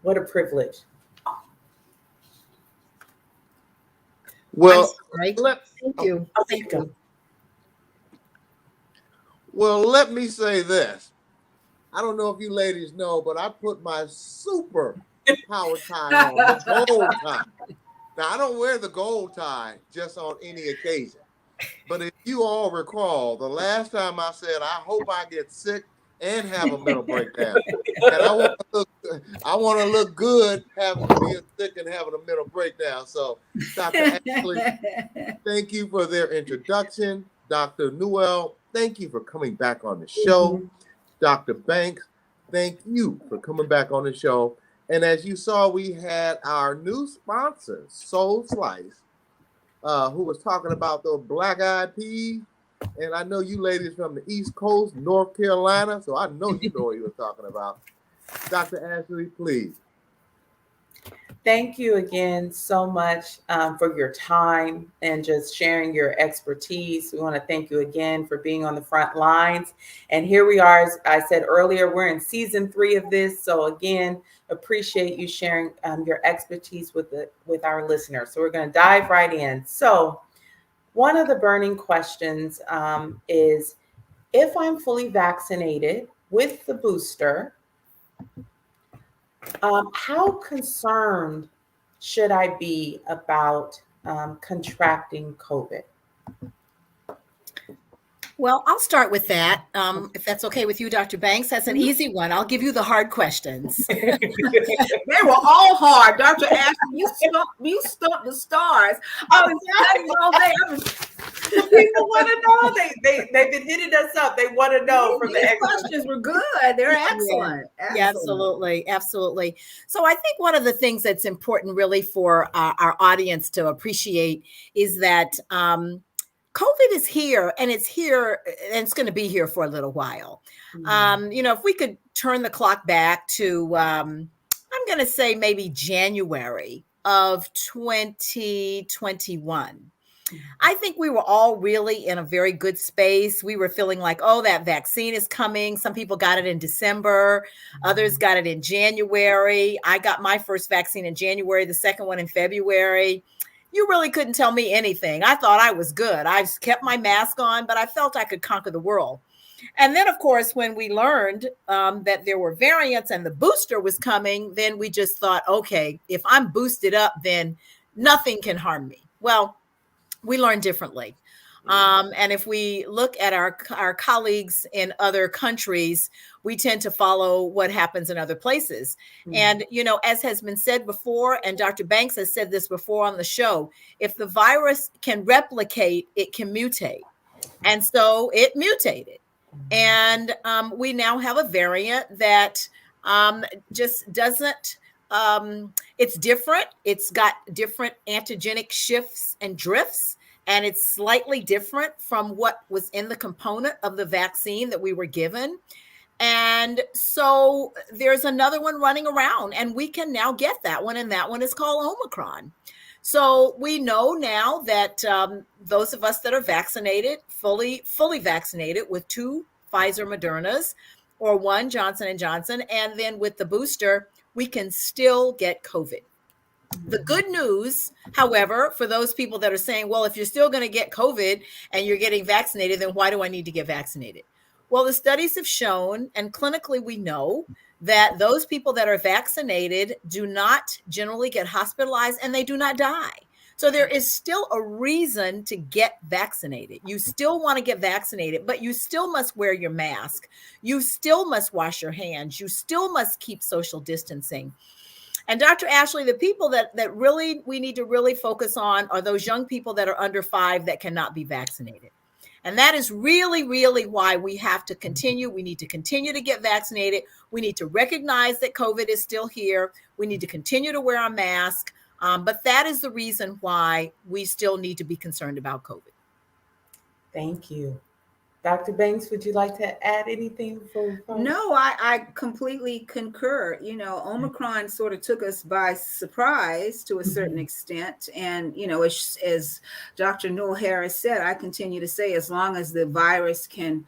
What a privilege. Well, Thank you. Thank you. Well, let me say this. I don't know if you ladies know, but I put my super power tie on, the gold tie. Now, I don't wear the gold tie just on any occasion. But if you all recall, the last time I said, I hope I get sick and have a mental breakdown. And I want to look good being sick and having a mental breakdown. So, Dr. Ashley, thank you for their introduction. Dr. Newell, thank you for coming back on the show. Dr. Banks, thank you for coming back on the show. And as you saw, we had our new sponsor, Soul Slice, who was talking about those black-eyed peas. And I know you ladies from the East Coast, North Carolina, so I know you know what you were talking about. Dr. Ashley, please. Thank you again so much for your time and just sharing your expertise. We want to thank you again for being on the front lines. And here we are, as I said earlier, we're in season 3 of this. So again, appreciate you sharing your expertise with our listeners. So we're going to dive right in. So one of the burning questions is, if I'm fully vaccinated with the booster, how concerned should I be about contracting COVID? Well, I'll start with that. If that's okay with you, Dr. Banks, that's an easy one. I'll give you the hard questions. They were all hard. Dr. Ashley, you stumped the stars. I was studying all day. People want to know. They've been hitting us up. They want to know from the These experts. questions were good. They're excellent. Yeah, absolutely. Absolutely. So I think one of the things that's important really for our audience to appreciate is that COVID is here, and it's here, and it's going to be here for a little while. If we could turn the clock back to, I'm going to say maybe January of 2021. I think we were all really in a very good space. We were feeling like, oh, that vaccine is coming. Some people got it in December. Others got it in January. I got my first vaccine in January, the second one in February. You really couldn't tell me anything. I thought I was good. I kept my mask on, but I felt I could conquer the world. And then, of course, when we learned that there were variants and the booster was coming, then we just thought, okay, if I'm boosted up, then nothing can harm me. Well, we learned differently. And if we look at our colleagues in other countries, we tend to follow what happens in other places. And, as has been said before, and Dr. Banks has said this before on the show, if the virus can replicate, it can mutate. And so it mutated. And we now have a variant that just doesn't, it's different. It's got different antigenic shifts and drifts. And it's slightly different from what was in the component of the vaccine that we were given. And so there's another one running around, and we can now get that one. And that one is called Omicron. So we know now that those of us that are vaccinated, fully vaccinated with 2 Pfizer Modernas or 1 Johnson & Johnson, and then with the booster, we can still get COVID. The good news, however, for those people that are saying, well, if you're still going to get COVID and you're getting vaccinated, then why do I need to get vaccinated? Well, the studies have shown, and clinically we know, that those people that are vaccinated do not generally get hospitalized and they do not die. So there is still a reason to get vaccinated. You still want to get vaccinated, but you still must wear your mask. You still must wash your hands. You still must keep social distancing. And Dr. Ashley, the people that really we need to really focus on are those young people that are under 5 that cannot be vaccinated. And that is really, really why we have to continue. We need to continue to get vaccinated. We need to recognize that COVID is still here. We need to continue to wear our mask. But that is the reason why we still need to be concerned about COVID. Thank you. Dr. Banks, would you like to add anything for? No, I completely concur. Omicron sort of took us by surprise to a certain extent. And, as Dr. Newell Harris said, I continue to say, as long as the virus can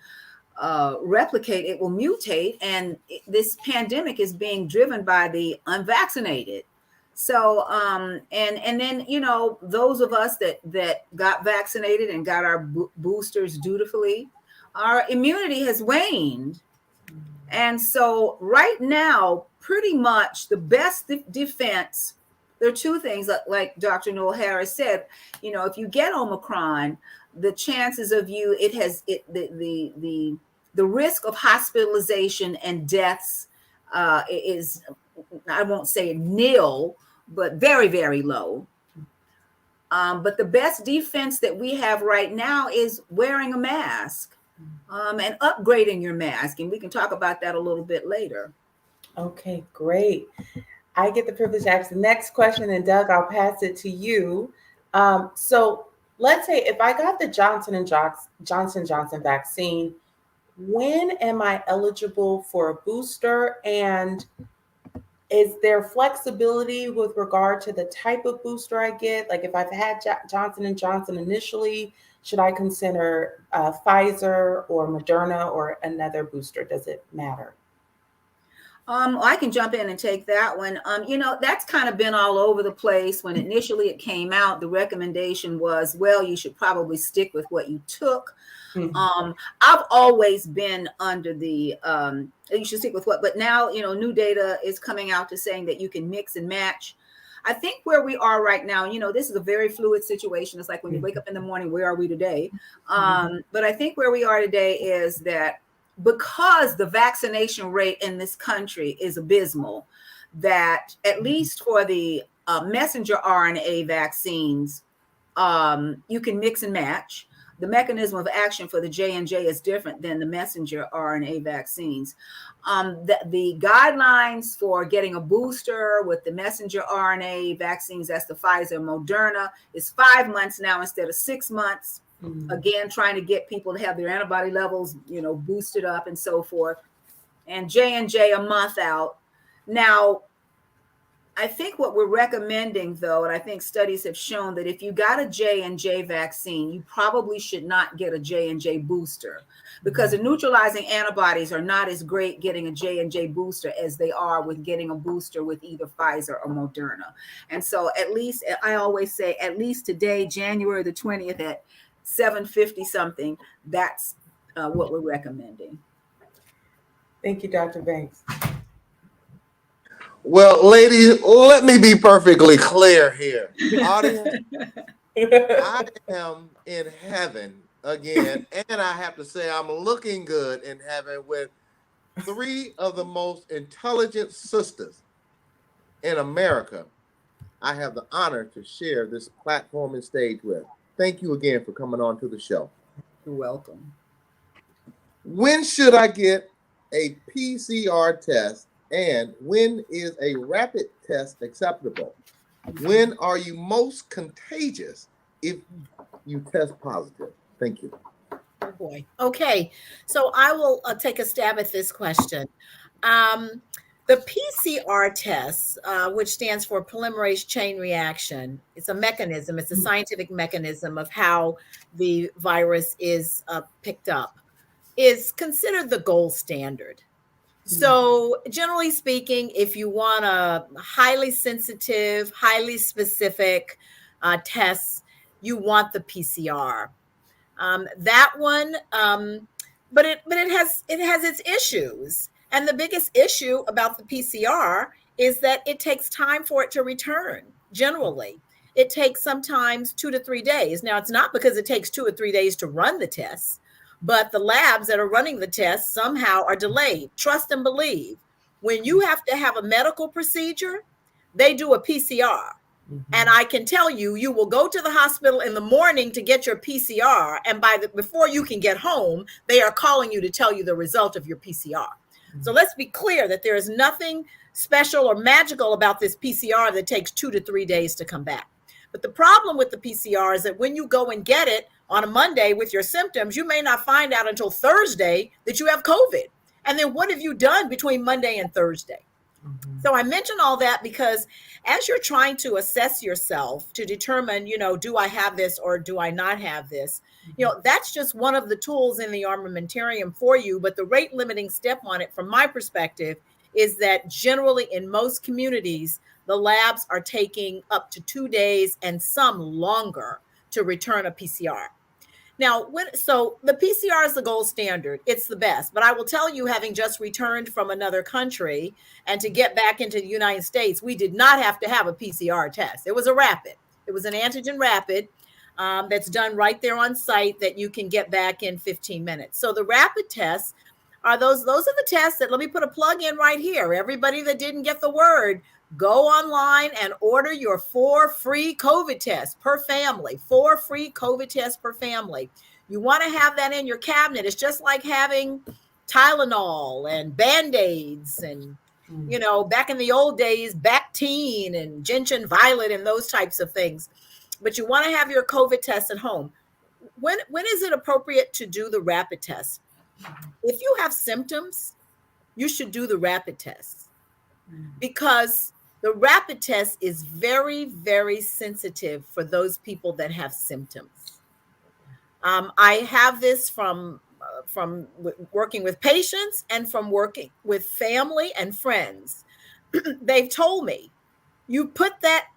replicate, it will mutate. And this pandemic is being driven by the unvaccinated. So, and then, those of us that got vaccinated and got our boosters dutifully, our immunity has waned. And so right now, pretty much the best defense, there are 2 things, like Dr. Newell Harris said, if you get Omicron, the chances of you, the the risk of hospitalization and deaths is, I won't say nil, but very, very low. But the best defense that we have right now is wearing a mask and upgrading your mask. And we can talk about that a little bit later. Okay, great. I get the privilege to ask the next question, and Doug, I'll pass it to you. So let's say if I got the Johnson & Johnson vaccine, when am I eligible for a booster? And is there flexibility with regard to the type of booster I get? Like if I've had Johnson & Johnson initially, should I consider Pfizer or Moderna or another booster? Does it matter? I can jump in and take that one. That's kind of been all over the place. When initially it came out, the recommendation was, well, you should probably stick with what you took. Mm-hmm. I've always been under the, you should stick with what, but now, new data is coming out to saying that you can mix and match. I think where we are right now, this is a very fluid situation. It's like when you wake up in the morning, where are we today? But I think where we are today is that because the vaccination rate in this country is abysmal, that at least for the messenger RNA vaccines, you can mix and match. The mechanism of action for the J&J is different than the messenger RNA vaccines. The guidelines for getting a booster with the messenger RNA vaccines, that's the Pfizer, Moderna, is 5 months now instead of 6 months. Mm-hmm. Again, trying to get people to have their antibody levels, boosted up and so forth. And J&J a month out. Now, I think what we're recommending, though, and I think studies have shown that if you got a J&J vaccine, you probably should not get a J&J booster because the neutralizing antibodies are not as great getting a J&J booster as they are with getting a booster with either Pfizer or Moderna. And so at least, I always say, at least today, January the 20th at 7:50 something, that's what we're recommending. Thank you, Dr. Banks. Well, ladies, let me be perfectly clear here. Audience, I am in heaven again, and I have to say I'm looking good in heaven with three of the most intelligent sisters in America I have the honor to share this platform and stage with. Thank you again for coming on to the show. You're welcome. When should I get a PCR test, and when is a rapid test acceptable? When are you most contagious if you test positive? Thank you. Oh boy. Okay, so I will take a stab at this question. The PCR test, which stands for polymerase chain reaction, it's a mechanism, it's a scientific mechanism of how the virus is picked up, is considered the gold standard. So generally speaking, if you want a highly sensitive, highly specific test, you want the PCR. That one, but it has its issues. And the biggest issue about the PCR is that it takes time for it to return. Generally, it takes sometimes 2 to 3 days. Now, it's not because it takes 2 or 3 days to run the tests, but the labs that are running the tests somehow are delayed. Trust and believe. When you have to have a medical procedure, they do a PCR. And I can tell you, you will go to the hospital in the morning to get your PCR. And before you can get home, they are calling you to tell you the result of your PCR. So let's be clear that there is nothing special or magical about this PCR that takes 2 to 3 days to come back. But the problem with the PCR is that when you go and get it on a Monday with your symptoms, you may not find out until Thursday that you have COVID. And then what have you done between Monday and Thursday? So I mention all that because as you're trying to assess yourself to determine, do I have this or do I not have this? That's just one of the tools in the armamentarium for you. But the rate limiting step on it, from my perspective, is that generally in most communities, the labs are taking up to 2 days and some longer to return a PCR. Now, so the PCR is the gold standard. It's the best. But I will tell you, having just returned from another country and to get back into the United States, we did not have to have a PCR test. It was a rapid. It was an antigen rapid that's done right there on site that you can get back in 15 minutes. So the rapid test those are the tests that, let me put a plug in right here. Everybody that didn't get the word, go online and order your 4 free COVID tests per family. 4 free COVID tests per family. You want to have that in your cabinet. It's just like having Tylenol and Band-Aids and, you know, back in the old days, Bactine and Gentian Violet and those types of things. But you want to have your COVID test at home. When is it appropriate to do the rapid test? If you have symptoms, you should do the rapid test, because the rapid test is very, very sensitive for those people that have symptoms. I have this from working with patients and from working with family and friends. They've told me, you put that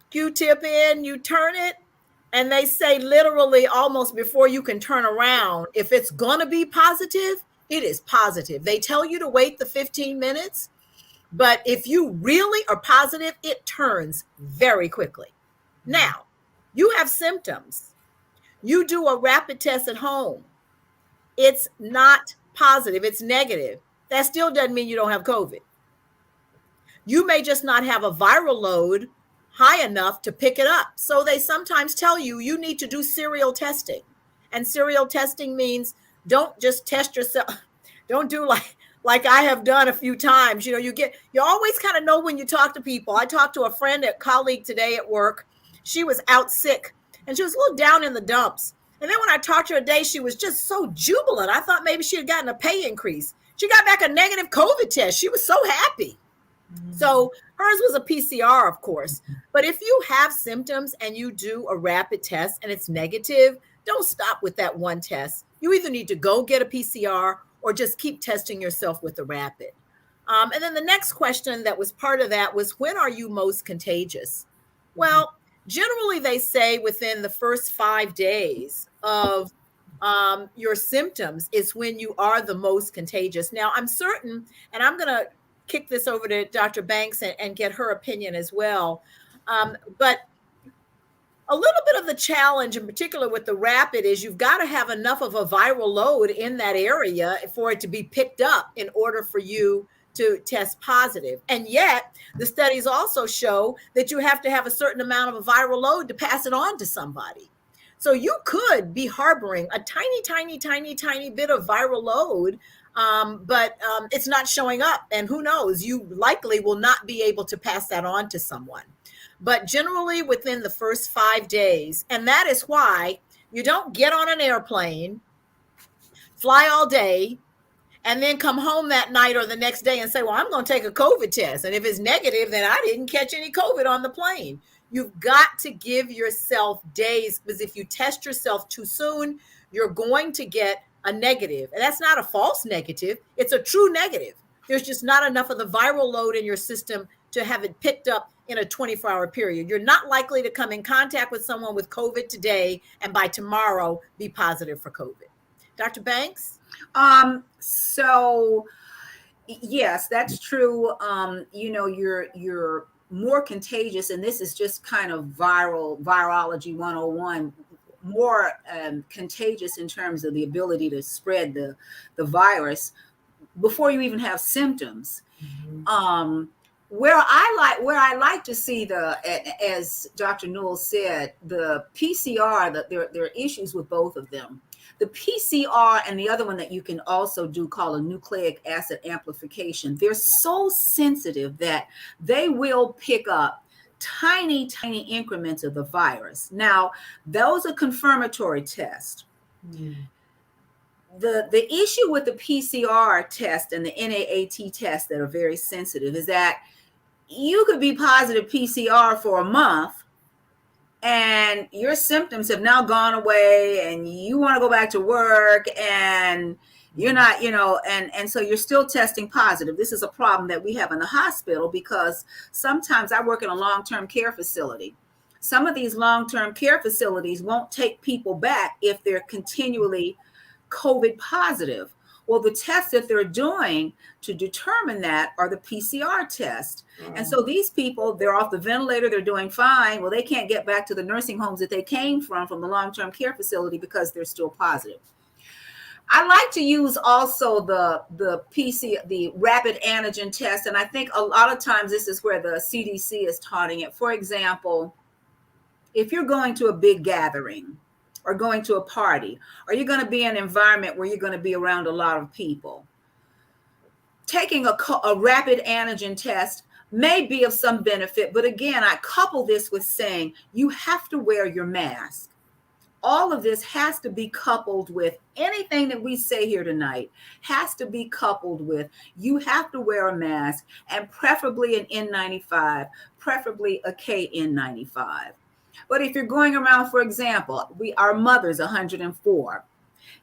Q-tip in, you turn it, and they say literally almost before you can turn around, if it's going to be positive, it is positive. They tell you to wait the 15 minutes, but if you really are positive, it turns very quickly. Now, you have symptoms. You do a rapid test at home. It's not positive, it's negative. That still doesn't mean you don't have COVID. You may just not have a viral load high enough to pick it up. So they sometimes tell you, you need to do serial testing. And serial testing means don't just test yourself. Don't do like I have done a few times. You know, you always kind of know when you talk to people. I talked to a colleague today at work. She was out sick and she was a little down in the dumps. And then when I talked to her today, she was just so jubilant. I thought maybe she had gotten a pay increase. She got back a negative COVID test. She was so happy. So hers was a PCR, of course. But if you have symptoms and you do a rapid test and it's negative, don't stop with that one test. You either need to go get a PCR or just keep testing yourself with the rapid. And then the next question that was part of that was, when are you most contagious? Well, generally they say within the first 5 days of your symptoms is when you are the most contagious. Now, I'm certain, and I'm going to kick this over to Dr. Banks and get her opinion as well. But a little bit of the challenge, in particular with the rapid, is you've got to have enough of a viral load in that area for it to be picked up in order for you to test positive. And yet the studies also show that you have to have a certain amount of a viral load to pass it on to somebody. So you could be harboring a tiny, tiny, tiny, tiny bit of viral load, but it's not showing up. And who knows, you likely will not be able to pass that on to someone. But generally within the first 5 days, and that is why you don't get on an airplane, fly all day, and then come home that night or the next day and say, well, I'm going to take a COVID test. And if it's negative, then I didn't catch any COVID on the plane. You've got to give yourself days, because if you test yourself too soon, you're going to get a negative. And that's not a false negative. It's a true negative. There's just not enough of the viral load in your system to have it picked up in a 24-hour period. You're not likely to come in contact with someone with COVID today and by tomorrow be positive for COVID. Dr. Banks? So yes, that's true. You're more contagious, and this is just kind of virology 101, more contagious in terms of the ability to spread the virus before you even have symptoms. Mm-hmm. Where I like to see as Dr. Newell said, the PCR, there are issues with both of them. The PCR and the other one that you can also do called a nucleic acid amplification, they're so sensitive that they will pick up tiny, tiny increments of the virus. Now, those are confirmatory tests. Mm. The issue with the PCR test and the NAAT test that are very sensitive is that you could be positive PCR for a month and your symptoms have now gone away and you want to go back to work and you're not, and so you're still testing positive. This is a problem that we have in the hospital because sometimes I work in a long-term care facility. Some of these long-term care facilities won't take people back if they're continually COVID positive. Well, the tests that they're doing to determine that are the PCR test. And so these people, they're off the ventilator, they're doing fine. Well, they can't get back to the nursing homes that they came from the long-term care facility because they're still positive. I like to use also the rapid antigen test, and I think a lot of times this is where the CDC is taunting it. For example, if you're going to a big gathering or going to a party, or you're going to be in an environment where you're going to be around a lot of people, taking a rapid antigen test may be of some benefit. But again, I couple this with saying you have to wear your mask. All of this has to be coupled with anything that we say here tonight has to be coupled with you have to wear a mask, and preferably an N95, preferably a KN95. But if you're going around, for example, our mother's 104.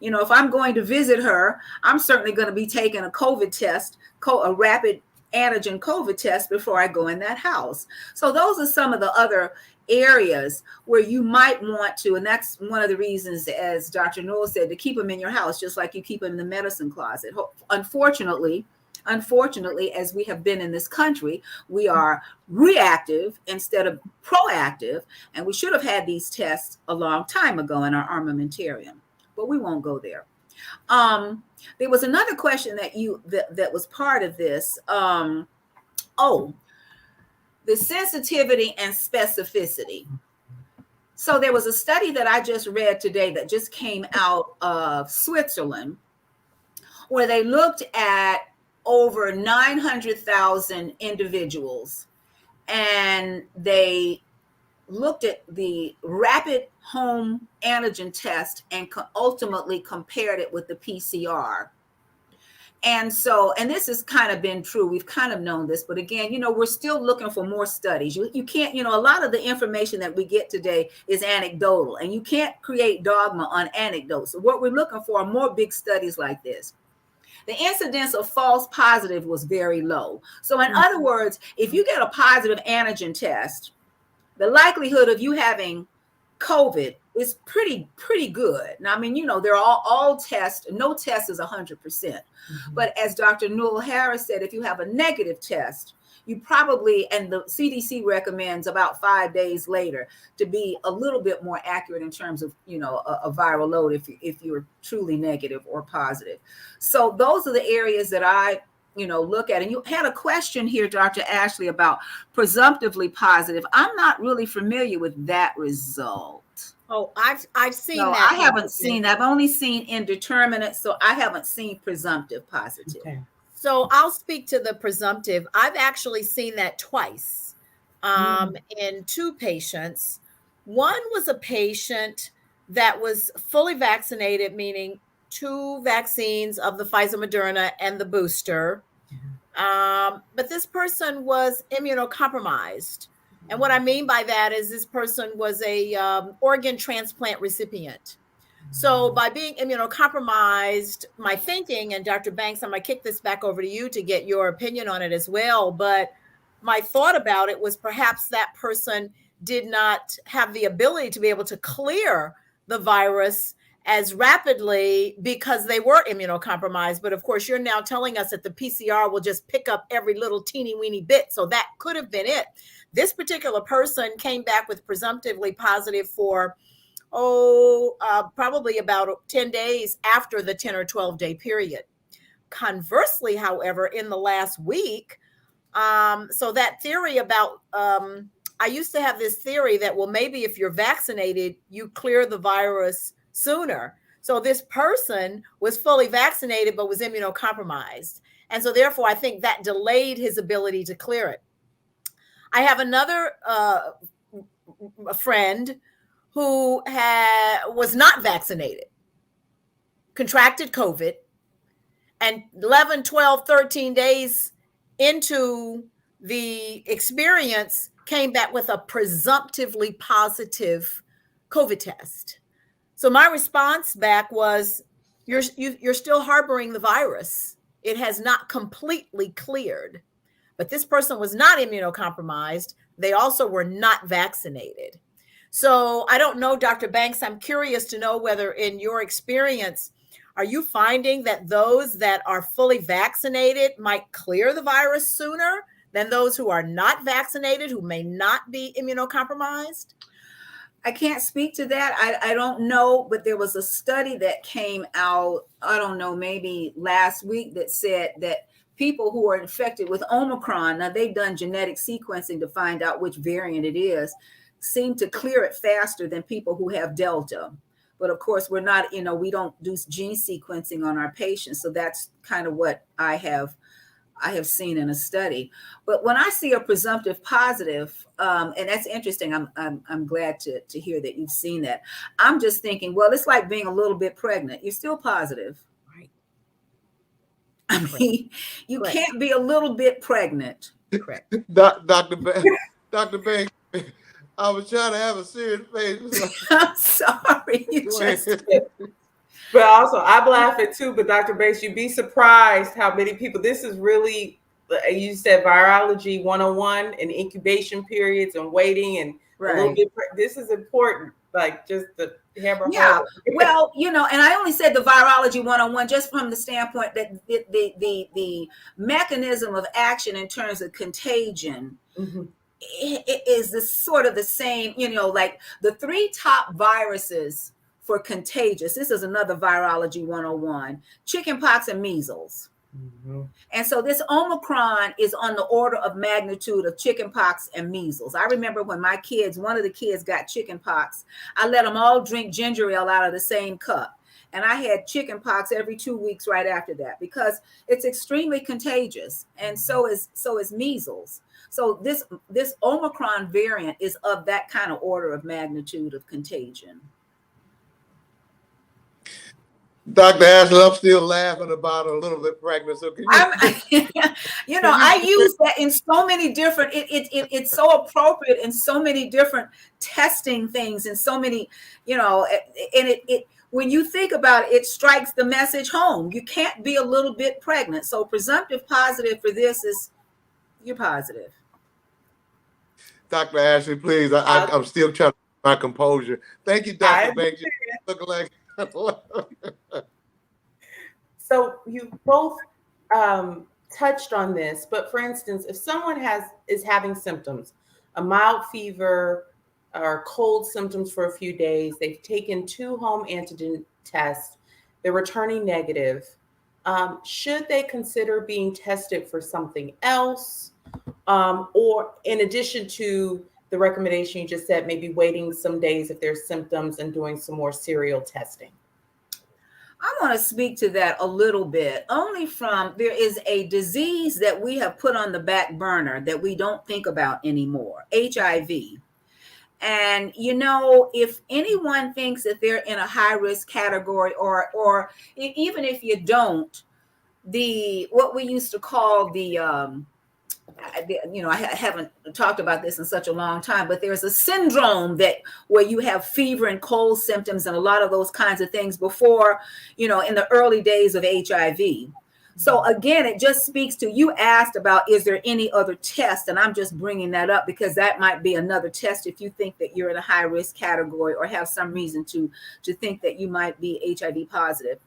You know, if I'm going to visit her, I'm certainly going to be taking a COVID test, a rapid antigen COVID test before I go in that house. So those are some of the other areas where you might want to, and that's one of the reasons, as Dr. Newell said, to keep them in your house, just like you keep them in the medicine closet. Unfortunately, as we have been in this country, we are reactive instead of proactive, and we should have had these tests a long time ago in our armamentarium, but we won't go there. There was another question that was part of this. The sensitivity and specificity. So there was a study that I just read today that just came out of Switzerland, where they looked at over 900,000 individuals, and they looked at the rapid home antigen test and ultimately compared it with the PCR. And this has kind of been true. We've kind of known this, but again, you know, we're still looking for more studies. You can't, you know, a lot of the information that we get today is anecdotal, and you can't create dogma on anecdotes. So what we're looking for are more big studies like this. The incidence of false positive was very low. So in other words, if you get a positive antigen test, the likelihood of you having COVID is pretty good. Now, I mean, you know, they're all tests. No test is 100%. But as Dr. Newell Harris said, if you have a negative test, you probably, and the CDC recommends about 5 days later to be a little bit more accurate in terms of, you know, a viral load if you're truly negative or positive. So those are the areas that I, you know, look at. And you had a question here, Dr. Ashley, about presumptively positive. I'm not really familiar with that result. Oh, I've seen No, that. I haven't seen that. I've only seen indeterminate, so I haven't seen presumptive positive. Okay. So I'll speak to the presumptive. I've actually seen that twice in two patients. One was a patient that was fully vaccinated, meaning 2 vaccines of the Pfizer, Moderna, and the booster. But this person was immunocompromised. And what I mean by that is this person was a organ transplant recipient. So by being immunocompromised, my thinking, and Dr. Banks, I'm going to kick this back over to you to get your opinion on it as well. But my thought about it was perhaps that person did not have the ability to be able to clear the virus as rapidly because they were immunocompromised. But of course, you're now telling us that the PCR will just pick up every little teeny weeny bit. So that could have been it. This particular person came back with presumptively positive for probably about 10 days after the 10 or 12 day period. Conversely, however, in the last week, so that theory about, I used to have this theory that, well, maybe if you're vaccinated, you clear the virus sooner. So this person was fully vaccinated, but was immunocompromised. And so therefore, I think that delayed his ability to clear it. I have another friend who was not vaccinated, contracted COVID, and 11, 12, 13 days into the experience came back with a presumptively positive COVID test. So my response back was, you're still harboring the virus. It has not completely cleared. But this person was not immunocompromised. They also were not vaccinated. So I don't know, Dr. Banks, I'm curious to know whether in your experience, are you finding that those that are fully vaccinated might clear the virus sooner than those who are not vaccinated, who may not be immunocompromised? I can't speak to that. I don't know, but there was a study that came out, I don't know, maybe last week, that said that people who are infected with Omicron, now they've done genetic sequencing to find out which variant it is, seem to clear it faster than people who have Delta. But of course, we're not, we don't do gene sequencing on our patients. So that's kind of what I have seen in a study. But when I see a presumptive positive, and that's interesting, I'm glad to hear that you've seen that. I'm just thinking, well, it's like being a little bit pregnant. You're still positive. Right. I mean, you can't be a little bit pregnant. Correct. Dr. Banks, I was trying to have a serious face. I'm sorry. You just But also, I'm laughing too. But Dr. Banks, you'd be surprised how many people. This is really, you said virology 101 and incubation periods and waiting and a little bit. This is important. Like just the hammer. Yeah. Well, and I only said the virology 101 just from the standpoint that the mechanism of action in terms of contagion. Mm-hmm. It is the sort of the same, like the 3 top viruses for contagious. This is another virology 101, chickenpox and measles. Mm-hmm. And so this Omicron is on the order of magnitude of chickenpox and measles. I remember when one of the kids got chickenpox, I let them all drink ginger ale out of the same cup. And I had chickenpox every 2 weeks right after that because it's extremely contagious. And so is measles. So this Omicron variant is of that kind of order of magnitude of contagion. Dr. Ashley, I'm still laughing about a little bit pregnant. So can you? I use that in so many different. It's so appropriate in so many different testing things, and so many, and it when you think about it, it strikes the message home. You can't be a little bit pregnant. So presumptive positive for this is you're positive. Dr. Ashley, please. I'm still trying to keep my composure. Thank you, Dr. Banks. You look like. So you both touched on this, but for instance, if someone is having symptoms, a mild fever or cold symptoms for a few days, they've taken 2 home antigen tests, they're returning negative, should they consider being tested for something else? Or in addition to the recommendation you just said, maybe waiting some days if there's symptoms and doing some more serial testing? I want to speak to that a little bit, only from there is a disease that we have put on the back burner that we don't think about anymore, HIV. And, if anyone thinks that they're in a high risk category or even if you don't, what we used to call I haven't talked about this in such a long time, but there's a syndrome where you have fever and cold symptoms and a lot of those kinds of things before, in the early days of HIV. So again, it just speaks to, you asked about, is there any other test? And I'm just bringing that up because that might be another test if you think that you're in a high risk category or have some reason to think that you might be HIV positive.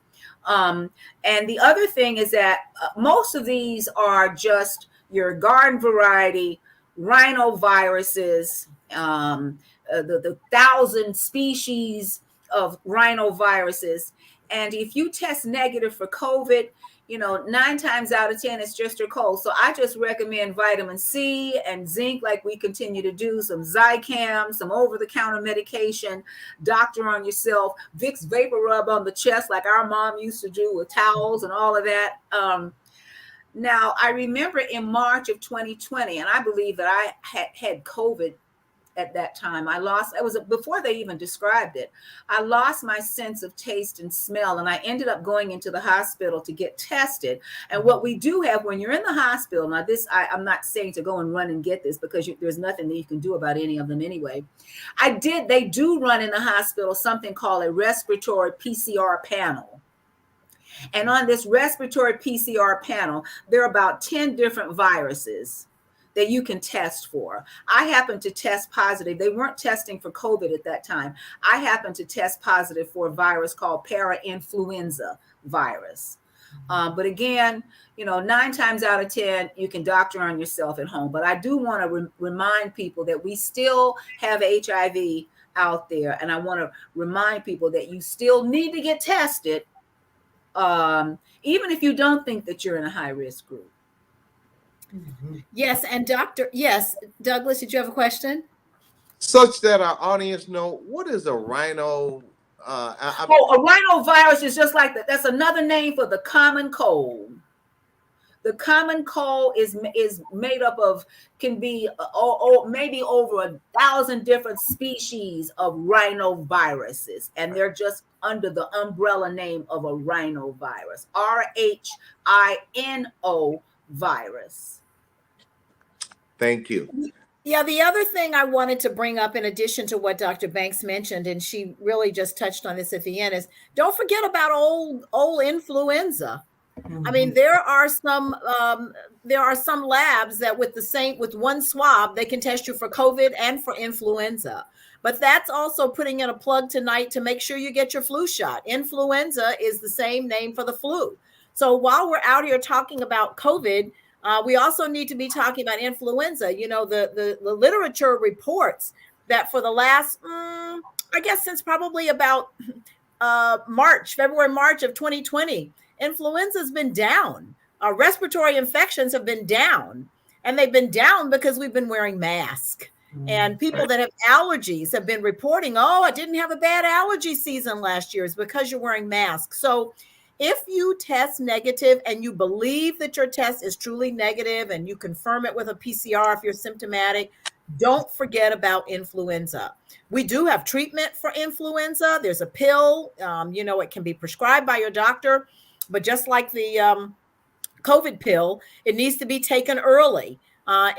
And the other thing is that most of these are just your garden variety rhinoviruses, the 1,000 species of rhinoviruses. And if you test negative for COVID, 9 times out of 10, it's just your cold. So I just recommend vitamin C and zinc, like we continue to do, some Zicam, some over-the-counter medication, doctor on yourself, Vicks Vapor Rub on the chest, like our mom used to do with towels and all of that. Now, I remember in March of 2020, and I believe that I had COVID at that time. It was before they even described it. I lost my sense of taste and smell, and I ended up going into the hospital to get tested. And what we do have when you're in the hospital, now this, I'm not saying to go and run and get this because there's nothing that you can do about any of them anyway. They do run in the hospital something called a respiratory PCR panel. And on this respiratory PCR panel, there are about 10 different viruses that you can test for. I happened to test positive. They weren't testing for COVID at that time. I happened to test positive for a virus called parainfluenza virus. But again, 9 times out of 10, you can doctor on yourself at home. But I do want to remind people that we still have HIV out there. And I want to remind people that you still need to get tested, even if you don't think that you're in a high risk group. Yes. And yes, Douglas, did you have a question? Such that our audience know, what is a rhino? A rhinovirus is just like that. That's another name for the common cold. The common cold is made up of, can be maybe over 1,000 different species of rhinoviruses, and they're just under the umbrella name of a rhinovirus, RHINO virus. Thank you. Yeah, the other thing I wanted to bring up, in addition to what Dr. Banks mentioned, and she really just touched on this at the end, is don't forget about old influenza. I mean, there are some labs that with one swab, they can test you for COVID and for influenza. But that's also putting in a plug tonight to make sure you get your flu shot. Influenza is the same name for the flu. So while we're out here talking about COVID, we also need to be talking about influenza. You know, the literature reports that for the last, I guess since probably about February, March of 2020, influenza has been down. Respiratory infections have been down, and they've been down because we've been wearing masks. And people that have allergies have been reporting, I didn't have a bad allergy season last year. It's because you're wearing masks. So if you test negative and you believe that your test is truly negative and you confirm it with a PCR if you're symptomatic, don't forget about influenza. We do have treatment for influenza. There's a pill, it can be prescribed by your doctor, but just like the COVID pill, it needs to be taken early.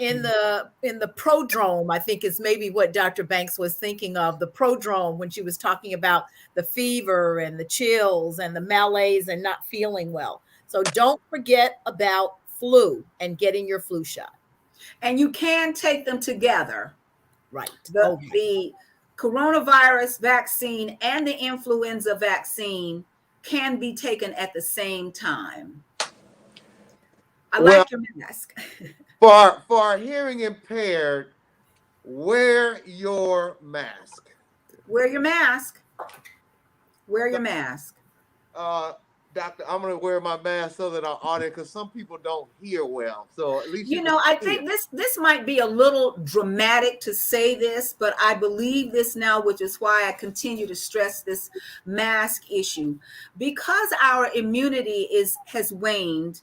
In the prodrome, I think is maybe what Dr. Banks was thinking of, the prodrome, when she was talking about the fever and the chills and the malaise and not feeling well. So don't forget about flu and getting your flu shot. And you can take them together. Right. The coronavirus vaccine and the influenza vaccine can be taken at the same time. I like your mask. For hearing impaired, wear your mask. Wear your mask. Wear your mask. Doctor, I'm going to wear my mask so that our audience, because some people don't hear well. So at least I think this might be a little dramatic to say this, but I believe this now, which is why I continue to stress this mask issue. Because our immunity has waned,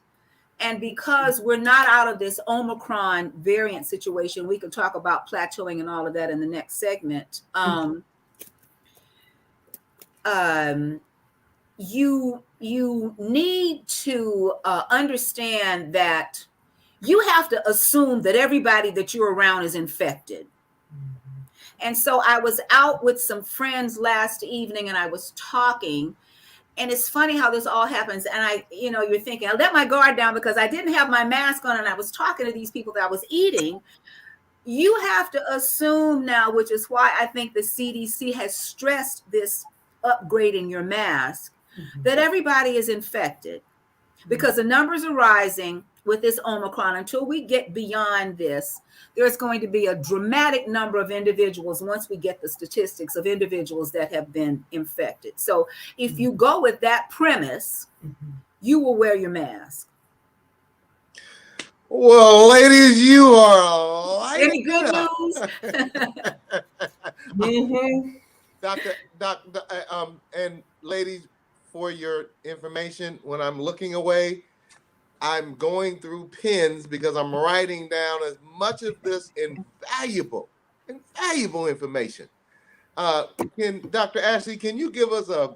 and because we're not out of this Omicron variant situation, we can talk about plateauing and all of that in the next segment. You need to understand that you have to assume that everybody that you're around is infected. And so I was out with some friends last evening and I was talking. And it's funny how this all happens. And you're thinking, I let my guard down because I didn't have my mask on and I was talking to these people that I was eating. You have to assume now, which is why I think the CDC has stressed this upgrading your mask, that everybody is infected because the numbers are rising with this Omicron. Until we get beyond this, there's going to be a dramatic number of individuals once we get the statistics of individuals that have been infected. So if you go with that premise, you will wear your mask. Well, ladies, you are any good news? Doctor, and ladies, for your information, when I'm looking away, I'm going through pens because I'm writing down as much of this invaluable information. Dr. Ashley, can you give us a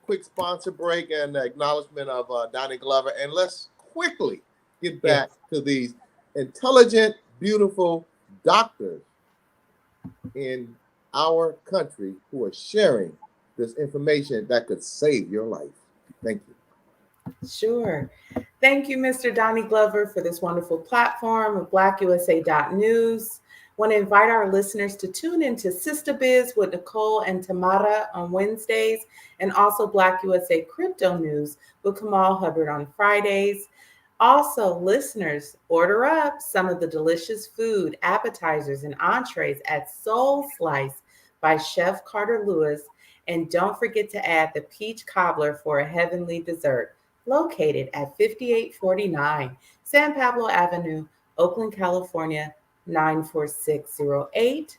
quick sponsor break and acknowledgement of Donnie Glover? And let's quickly get back to these intelligent, beautiful doctors in our country who are sharing this information that could save your life. Thank you. Sure. Thank you, Mr. Donnie Glover, for this wonderful platform of BlackUSA.news. Want to invite our listeners to tune into Sister Biz with Nicole and Tamara on Wednesdays, and also Black USA Crypto News with Kamal Hubbard on Fridays. Also, listeners, order up some of the delicious food, appetizers, and entrees at Soul Slice by Chef Carter Lewis. And don't forget to add the peach cobbler for a heavenly dessert, located at 5849 San Pablo Avenue, Oakland, California, 94608.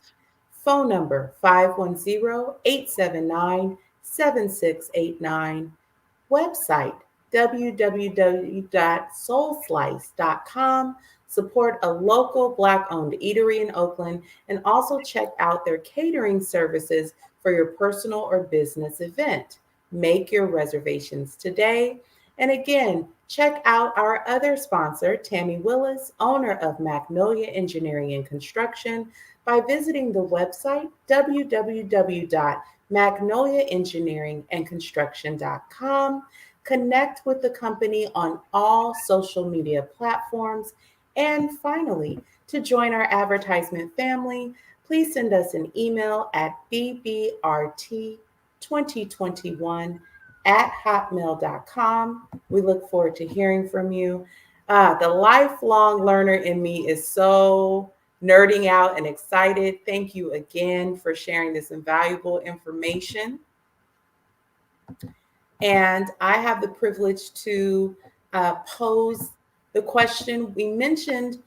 Phone number 510-879-7689. Website www.soulslice.com. Support a local Black-owned eatery in Oakland, and also check out their catering services for your personal or business event. Make your reservations today. And again, check out our other sponsor, Tammy Willis, owner of Magnolia Engineering and Construction, by visiting the website www.magnoliaengineeringandconstruction.com. Connect with the company on all social media platforms. And finally, to join our advertisement family, please send us an email at bbrt2021@hotmail.com. We look forward to hearing from you. The lifelong learner in me is so nerding out and excited. Thank you again for sharing this invaluable information. And I have the privilege to pose the question. We mentioned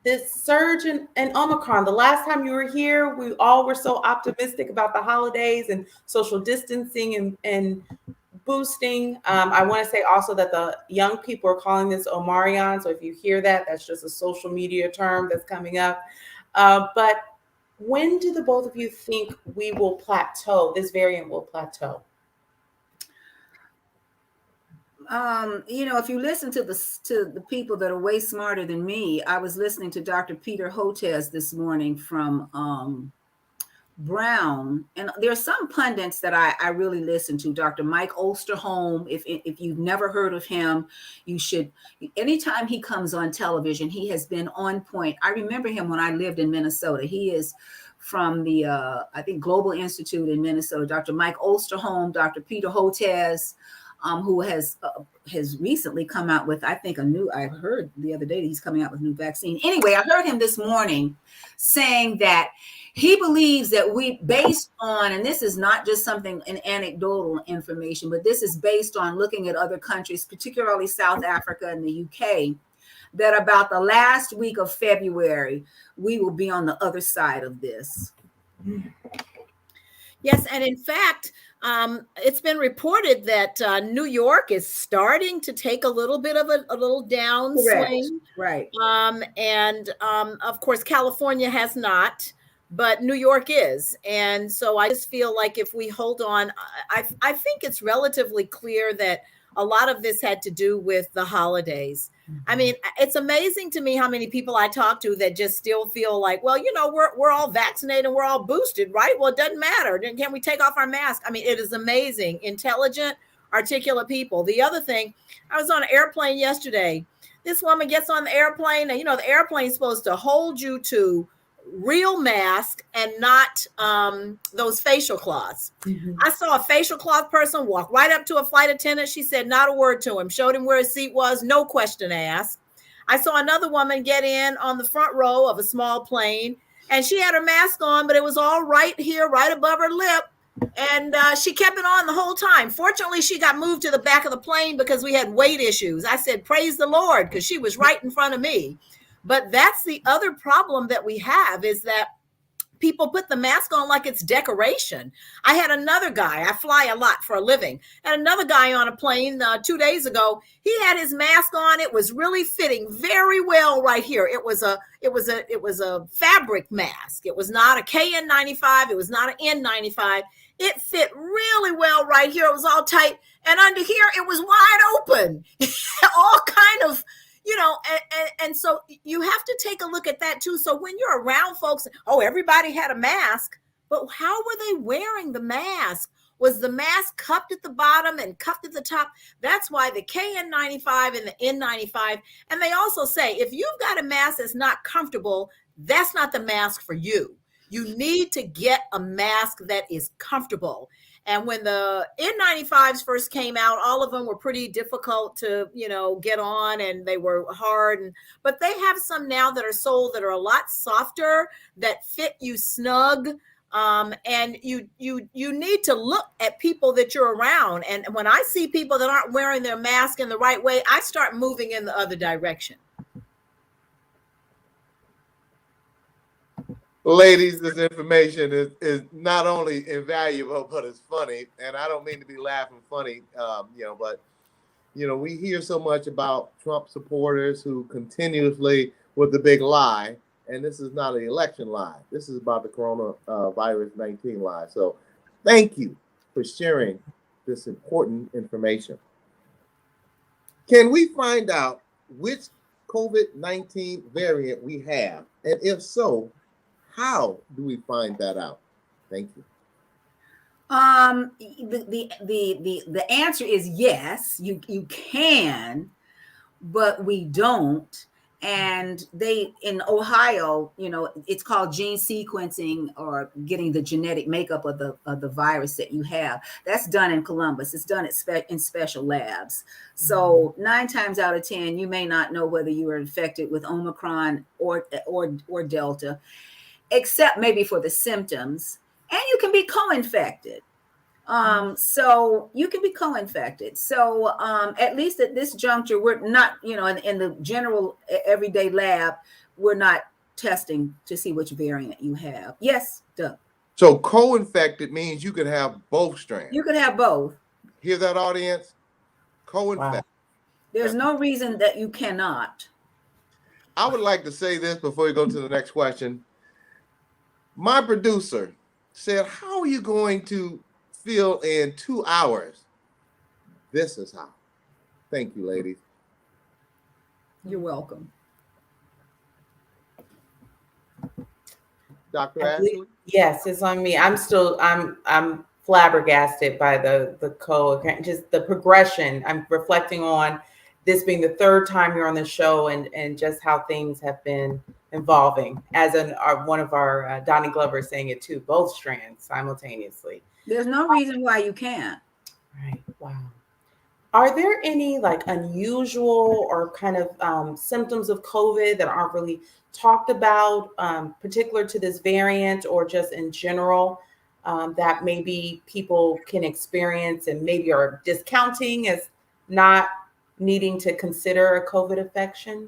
this surge in Omicron. The last time you were here, we all were so optimistic about the holidays and social distancing and boosting. I want to say also that the young people are calling this Omicron. So if you hear that, that's just a social media term that's coming up. But when do the both of you think we will plateau? This variant will plateau? If you listen to the people that are way smarter than me, I was listening to Dr. Peter Hotez this morning from Brown, and there are some pundits that I really listen to. Dr. Mike Osterholm, if you've never heard of him, you should. Anytime he comes on television, he has been on point. I remember him when I lived in Minnesota. He is from the I think Global Institute in Minnesota. Dr. Mike Osterholm, Dr. Peter Hotez, who has recently come out with, I think, I heard the other day that he's coming out with a new vaccine. Anyway, I heard him this morning saying that he believes that based on, and this is not just something, an anecdotal information, but this is based on looking at other countries, particularly South Africa and the UK, that about the last week of February, we will be on the other side of this. Yes, and in fact, it's been reported that New York is starting to take a little bit of a little downswing. Right. And of course, California has not, but New York is. And so I just feel like if we hold on, I think it's relatively clear that a lot of this had to do with the holidays. I mean, it's amazing to me how many people I talk to that just still feel like, well, we're all vaccinated and we're all boosted, right? Well, it doesn't matter. Then can we take off our mask? I mean, it is amazing. Intelligent, articulate people. The other thing, I was on an airplane yesterday. This woman gets on the airplane, and the airplane is supposed to hold you to real mask and not those facial cloths. Mm-hmm. I saw a facial cloth person walk right up to a flight attendant. She said not a word to him, showed him where his seat was, no question asked. I saw another woman get in on the front row of a small plane, and she had her mask on, but it was all right here, right above her lip. And she kept it on the whole time. Fortunately, she got moved to the back of the plane because we had weight issues. I said, praise the Lord, because she was right in front of me. But that's the other problem that we have, is that people put the mask on like it's decoration. I had another guy, I fly a lot for a living, and another guy on a plane 2 days ago, he had his mask on. It was really fitting very well right here. It was a fabric mask. It was not a KN95. It was not an N95. It fit really well right here. It was all tight. And under here, it was wide open. All kind of, and so you have to take a look at that too. So when you're around folks, everybody had a mask, but how were they wearing the mask? Was the mask cupped at the bottom and cupped at the top? That's why the KN95 and the N95. And they also say, if you've got a mask that's not comfortable, that's not the mask for you. You need to get a mask that is comfortable. And when the N95s first came out, all of them were pretty difficult to, get on, and they were hard. But they have some now that are sold that are a lot softer, that fit you snug. And you need to look at people that you're around. And when I see people that aren't wearing their mask in the right way, I start moving in the other direction. Ladies, this information is not only invaluable, but it's funny. And I don't mean to be laughing funny, but we hear so much about Trump supporters who continuously with the big lie. And this is not an election lie. This is about the coronavirus 19 lie. So thank you for sharing this important information. Can we find out which COVID-19 variant we have? And if so, how do we find that out? Thank you. The answer is yes, you can, but we don't. And they in Ohio, it's called gene sequencing or getting the genetic makeup of the virus that you have. That's done in Columbus. It's done in special labs. So 9 times out of 10, you may not know whether you were infected with Omicron or Delta, except maybe for the symptoms. And you can be co-infected. So you can be co-infected. So at least at this juncture, we're not, in the general everyday lab, we're not testing to see which variant you have. Yes, Doug. So co-infected means you can have both strands. You can have both. Hear that, audience? Co-infected. Wow. There's no reason that you cannot. I would like to say this before we go to the next question. My producer said, how are you going to feel in 2 hours? This is how. Thank you, ladies. You're welcome. Dr. Ashley? Yes, it's on me. I'm flabbergasted by just the progression. I'm reflecting on this being the 3rd time you're on the show and just how things have been evolving. As one of our Donnie Glover saying it too, both strands simultaneously. There's no reason why you can't. Right. Wow. Are there any unusual or kind of symptoms of COVID that aren't really talked about, particular to this variant or just in general, that maybe people can experience and maybe are discounting as not needing to consider a COVID infection?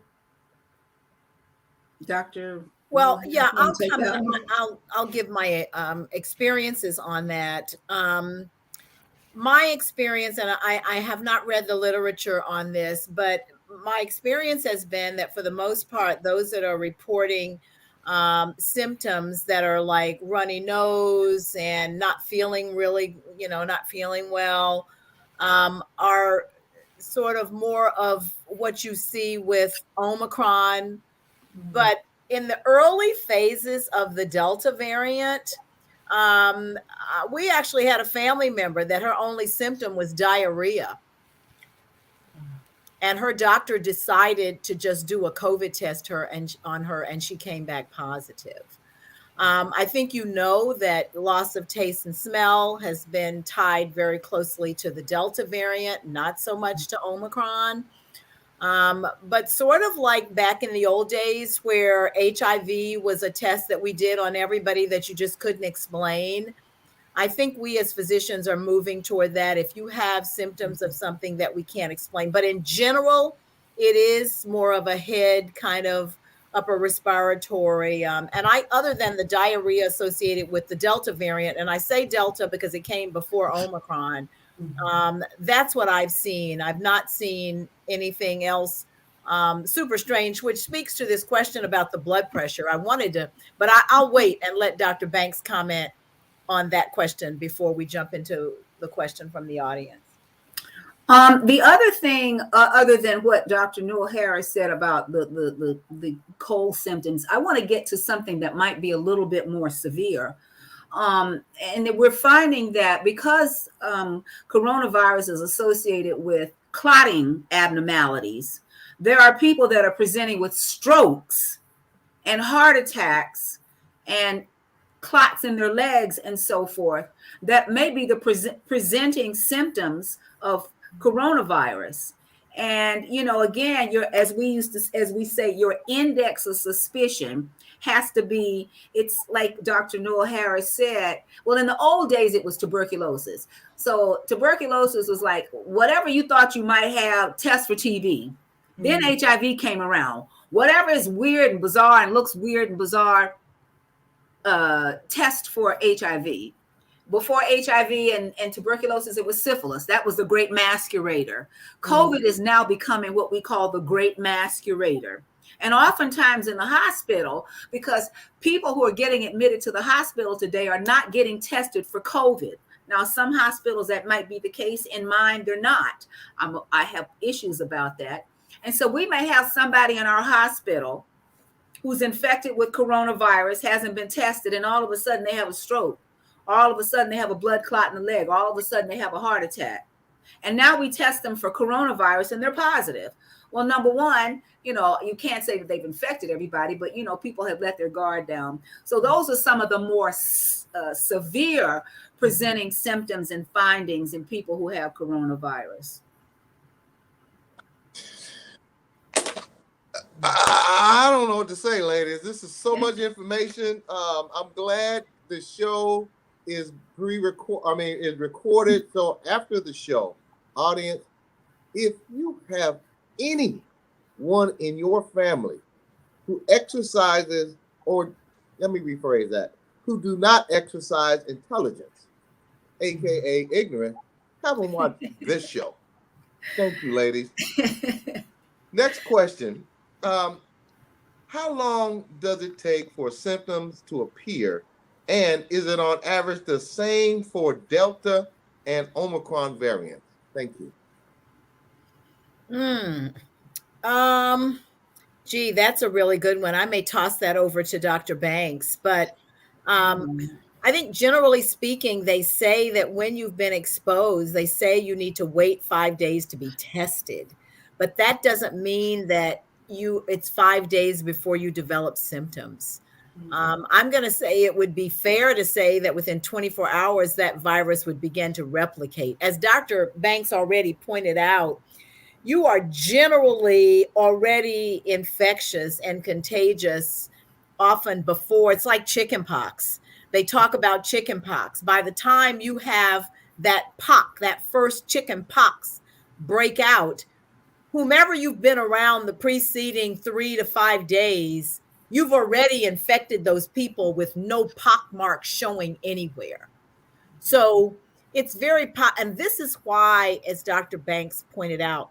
Dr. Well, yeah, I'll comment. I'll give my experiences on that. My experience, and I have not read the literature on this, but my experience has been that for the most part, those that are reporting symptoms that are like runny nose and not feeling really, not feeling well, are sort of more of what you see with Omicron. But in the early phases of the Delta variant, we actually had a family member that her only symptom was diarrhea. And her doctor decided to just do a COVID test on her, and she came back positive. I think that loss of taste and smell has been tied very closely to the Delta variant, not so much to Omicron. But sort of like back in the old days where HIV was a test that we did on everybody that you just couldn't explain. I think we as physicians are moving toward that. If you have symptoms of something that we can't explain, but in general, it is more of a head kind of upper respiratory. Other than the diarrhea associated with the Delta variant, and I say Delta because it came before Omicron, that's what I've seen. I've not seen anything else super strange, which speaks to this question about the blood pressure. But I'll wait and let Dr. Banks comment on that question before we jump into the question from the audience. The other thing, other than what Dr. Newell Harris said about the cold symptoms, I want to get to something that might be a little bit more severe. And we're finding that because coronavirus is associated with clotting abnormalities, there are people that are presenting with strokes and heart attacks and clots in their legs and so forth that may be the presenting symptoms of coronavirus. And, again, as we say, your index of suspicion has to be, it's like Dr. Newell Harris said, well, in the old days, it was tuberculosis. So tuberculosis was like, whatever you thought you might have, test for TB. Then HIV came around. Whatever is weird and bizarre and looks weird and bizarre, test for HIV. Before HIV and tuberculosis, it was syphilis. That was the great masquerader. COVID is now becoming what we call the great masquerader. And oftentimes in the hospital, because people who are getting admitted to the hospital today are not getting tested for COVID. Now, some hospitals that might be the case. In mine, they're not. I have issues about that. And so we may have somebody in our hospital who's infected with coronavirus, hasn't been tested, and all of a sudden they have a stroke. All of a sudden they have a blood clot in the leg. All of a sudden they have a heart attack. And now we test them for coronavirus and they're positive. Well, number one, you can't say that they've infected everybody, but, people have let their guard down. So those are some of the more severe presenting symptoms and findings in people who have coronavirus. I don't know what to say, ladies. This is so much information. I'm glad the show is recorded. So after the show, audience, if you have anyone in your family who exercises, or let me rephrase that, who do not exercise intelligence, aka ignorance, have them watch this show. Thank you, ladies. Next question. How long does it take for symptoms to appear? And is it on average the same for Delta and Omicron variants? Thank you. Gee, that's a really good one. I may toss that over to Dr. Banks, but I think generally speaking, they say that when you've been exposed, they say you need to wait 5 days to be tested, but that doesn't mean that it's 5 days before you develop symptoms. I'm going to say it would be fair to say that within 24 hours, that virus would begin to replicate. As Dr. Banks already pointed out, you are generally already infectious and contagious often before. It's like chickenpox. They talk about chickenpox. By the time you have that first chickenpox break out, whomever you've been around the preceding 3 to 5 days, you've already infected those people with no pock marks showing anywhere. So it's and this is why, as Dr. Banks pointed out,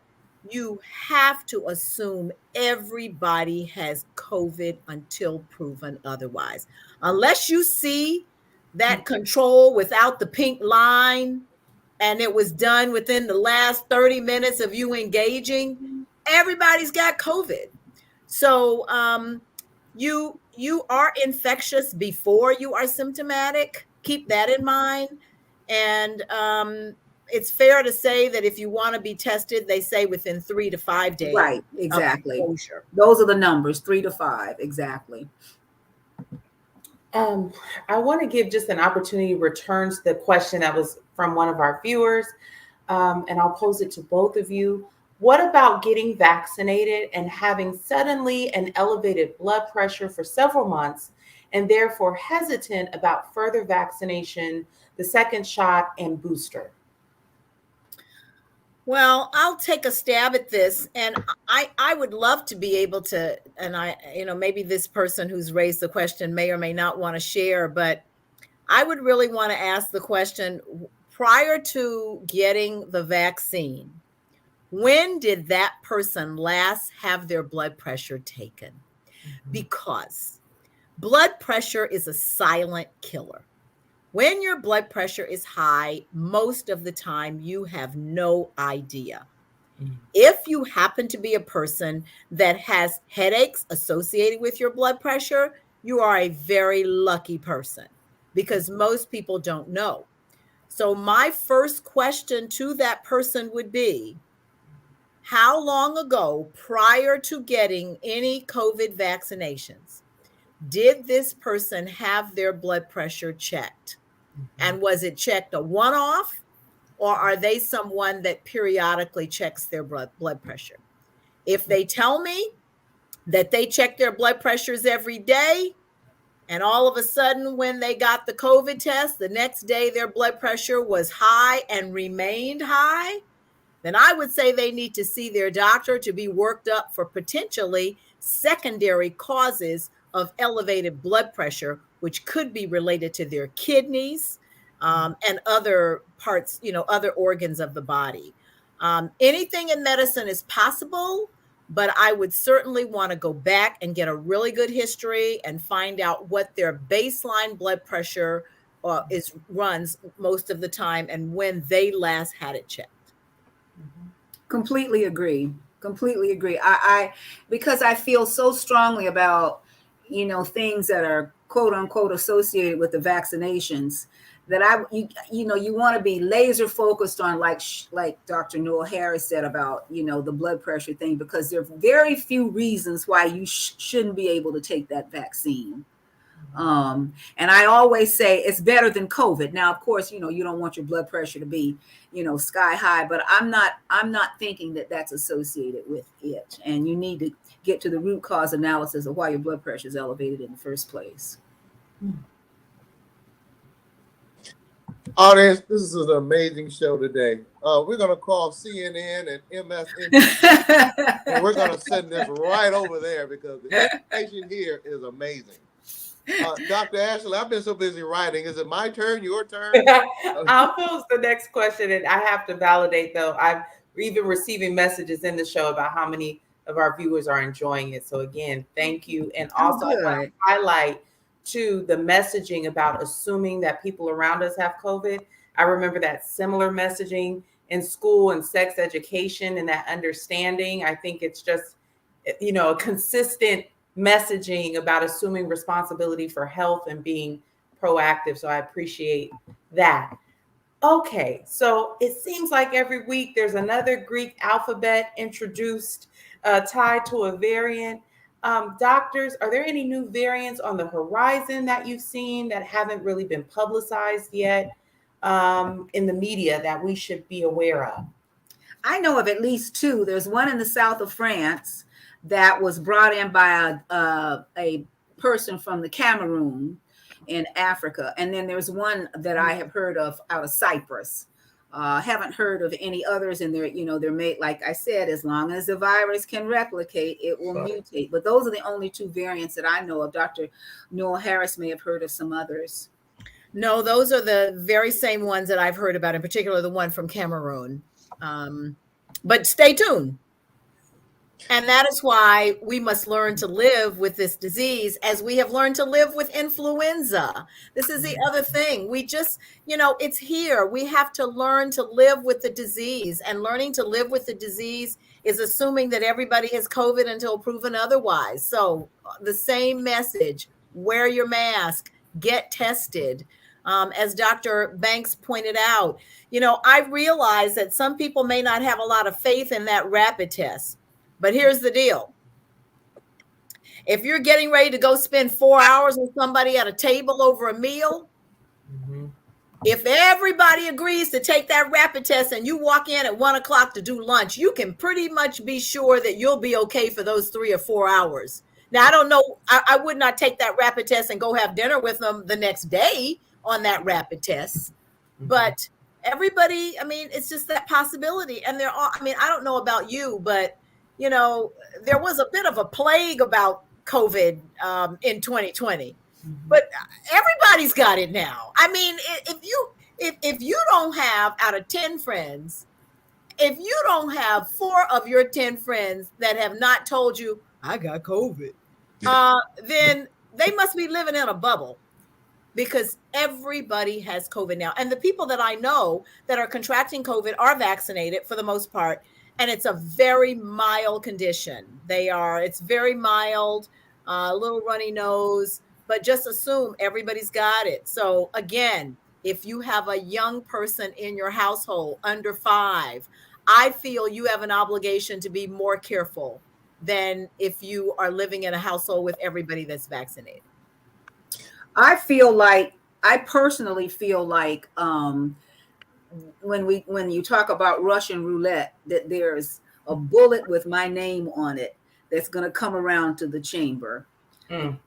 you have to assume everybody has COVID until proven otherwise. Unless you see that control without the pink line, and it was done within the last 30 minutes of you engaging, everybody's got COVID. So you are infectious before you are symptomatic. Keep that in mind. And it's fair to say that if you want to be tested, they say within 3 to 5 days. Right, exactly. Those are the numbers, 3 to 5, exactly. I want to give just an opportunity to return to the question that was from one of our viewers, and I'll pose it to both of you. What about getting vaccinated and having suddenly an elevated blood pressure for several months and therefore hesitant about further vaccination, the second shot and booster? Well, I'll take a stab at this, and I would love to be able to, and maybe this person who's raised the question may or may not want to share, but I would really want to ask the question, prior to getting the vaccine, when did that person last have their blood pressure taken? Because blood pressure is a silent killer. When your blood pressure is high, most of the time you have no idea. If you happen to be a person that has headaches associated with your blood pressure, you are a very lucky person because most people don't know. So my first question to that person would be, how long ago, prior to getting any COVID vaccinations, did this person have their blood pressure checked? And was it checked a one-off, or are they someone that periodically checks their blood pressure? If they tell me that they check their blood pressures every day, and all of a sudden when they got the COVID test, the next day their blood pressure was high and remained high, then I would say they need to see their doctor to be worked up for potentially secondary causes of elevated blood pressure, which could be related to their kidneys and other parts, other organs of the body. Anything in medicine is possible, but I would certainly want to go back and get a really good history and find out what their baseline blood pressure runs most of the time and when they last had it checked. Completely agree. I because I feel so strongly about, things that are quote unquote associated with the vaccinations, that you want to be laser focused on, like Dr. Newell Harris said about, the blood pressure thing, because there are very few reasons why you shouldn't be able to take that vaccine. And I always say it's better than COVID. Now, of course, you don't want your blood pressure to be, sky high, but I'm not thinking that that's associated with it. And you need to get to the root cause analysis of why your blood pressure is elevated in the first place. Audience, this is an amazing show today. We're going to call CNN and MSNBC, and we're going to send this right over there because the information here is amazing. Dr. Ashley, I've been so busy writing. Is it my turn, your turn? I'll pose the next question, and I have to validate, though. I'm even receiving messages in the show about how many of our viewers are enjoying it. So again, thank you. And also I want to highlight to the messaging about assuming that people around us have COVID. I remember that similar messaging in school and sex education and that understanding. I think it's just, a consistent messaging about assuming responsibility for health and being proactive. So I appreciate that. Okay, so it seems like every week there's another Greek alphabet introduced tied to a variant. Doctors, are there any new variants on the horizon that you've seen that haven't really been publicized yet in the media that we should be aware of? I know of at least two. There's one in the south of France that was brought in by a person from the Cameroon in Africa. And then there's one that I have heard of out of Cyprus. Haven't heard of any others, and they're made, like I said, as long as the virus can replicate, it will mutate. But those are the only two variants that I know of. Dr. Newell Harris may have heard of some others. No, those are the very same ones that I've heard about, in particular the one from Cameroon. But stay tuned. And that is why we must learn to live with this disease as we have learned to live with influenza. This is the other thing. We just, it's here. We have to learn to live with the disease. And learning to live with the disease is assuming that everybody has COVID until proven otherwise. So the same message, wear your mask, get tested. As Dr. Banks pointed out, I realize that some people may not have a lot of faith in that rapid test. But here's the deal. If you're getting ready to go spend 4 hours with somebody at a table over a meal, if everybody agrees to take that rapid test and you walk in at 1 o'clock to do lunch, you can pretty much be sure that you'll be okay for those 3 or 4 hours. Now, I don't know. I would not take that rapid test and go have dinner with them the next day on that rapid test. But everybody, it's just that possibility. And I don't know about you, but there was a bit of a plague about COVID in 2020, but everybody's got it now. If you don't have, out of 10 friends, if you don't have 4 of your 10 friends that have not told you, I got COVID, then they must be living in a bubble, because everybody has COVID now. And the people that I know that are contracting COVID are vaccinated for the most part. And it's a very mild condition. It's very mild, a little runny nose, but just assume everybody's got it. So again, if you have a young person in your household under 5, I feel you have an obligation to be more careful than if you are living in a household with everybody that's vaccinated. I personally feel like when you talk about Russian roulette, that there's a bullet with my name on it that's going to come around to the chamber.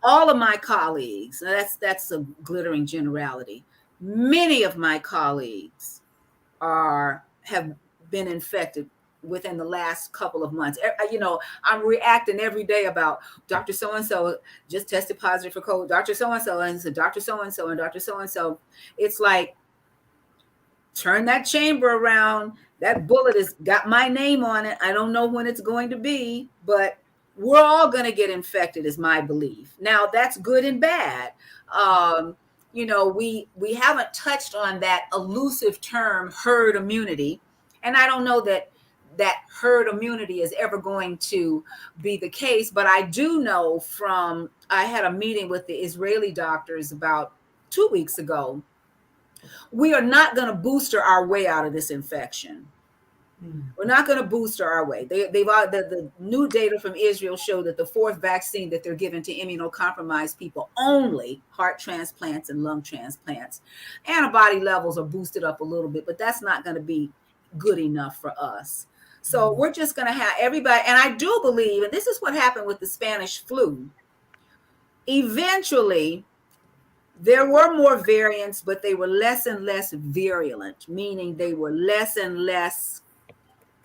All of my colleagues, that's a glittering generality. Many of my colleagues have been infected within the last couple of months. You know, I'm reacting every day about Dr. So-and-so just tested positive for COVID, Dr. So-and-so, and Dr. So-and-so, and Dr. So-and-so. It's like, turn that chamber around. That bullet has got my name on it. I don't know when it's going to be, but we're all going to get infected, is my belief. Now, that's good and bad. You know, we haven't touched on that elusive term, herd immunity. And I don't know that herd immunity is ever going to be the case. But I do know I had a meeting with the Israeli doctors about 2 weeks ago. We are not going to booster our way out of this infection. We're not going to booster our way. The new data from Israel show that the fourth vaccine that they're giving to immunocompromised people, only heart transplants and lung transplants, antibody levels are boosted up a little bit, but that's not going to be good enough for us. So we're just going to have everybody. And I do believe, and this is what happened with the Spanish flu. Eventually, there were more variants, but they were less and less virulent, meaning they were less and less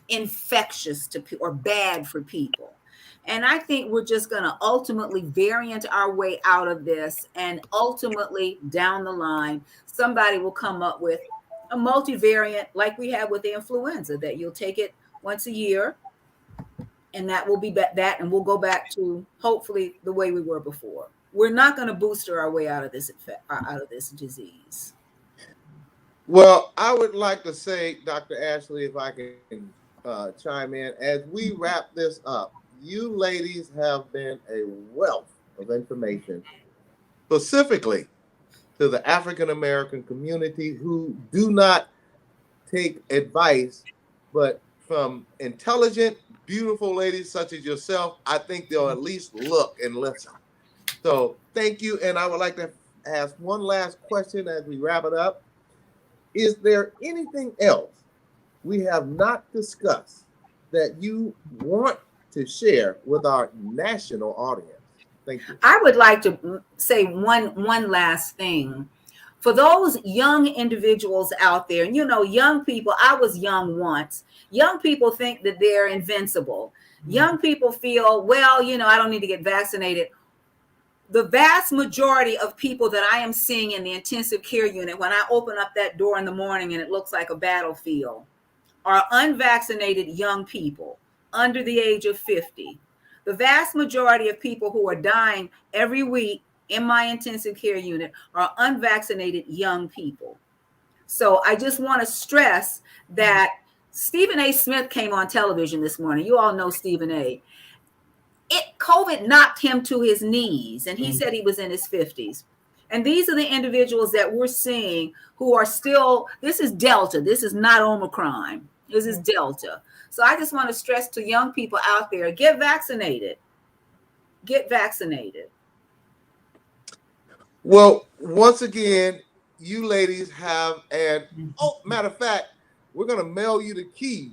infectious or bad for people. And I think we're just going to ultimately variant our way out of this. And ultimately, down the line, somebody will come up with a multivariant like we have with the influenza, that you'll take it once a year. And that will be that. And we'll go back to hopefully the way we were before. We're not going to booster our way out of this disease. Well, I would like to say, Dr. Ashley, if I can chime in, as we wrap this up, you ladies have been a wealth of information, specifically to the African American community who do not take advice, but from intelligent, beautiful ladies such as yourself, I think they'll at least look and listen. So thank you. And I would like to ask one last question as we wrap it up. Is there anything else we have not discussed that you want to share with our national audience? Thank you. I would like to say one last thing. For those young individuals out there, and you know, young people, I was young once. Young people think that they're invincible. Young people feel, well, you know, I don't need to get vaccinated. The vast majority of people that I am seeing in the intensive care unit, when I open up that door in the morning and it looks like a battlefield, are unvaccinated young people under the age of 50. The vast majority of people who are dying every week in my intensive care unit are unvaccinated young people. So I just want to stress that Stephen A. Smith came on television this morning. You all know Stephen A. COVID knocked him to his knees, and he said he was in his 50s. And these are the individuals that we're seeing who are still, this is Delta. This is not Omicron. This is Delta. So I just want to stress to young people out there, get vaccinated. Get vaccinated. Well, once again, you ladies have, matter of fact, we're going to mail you the key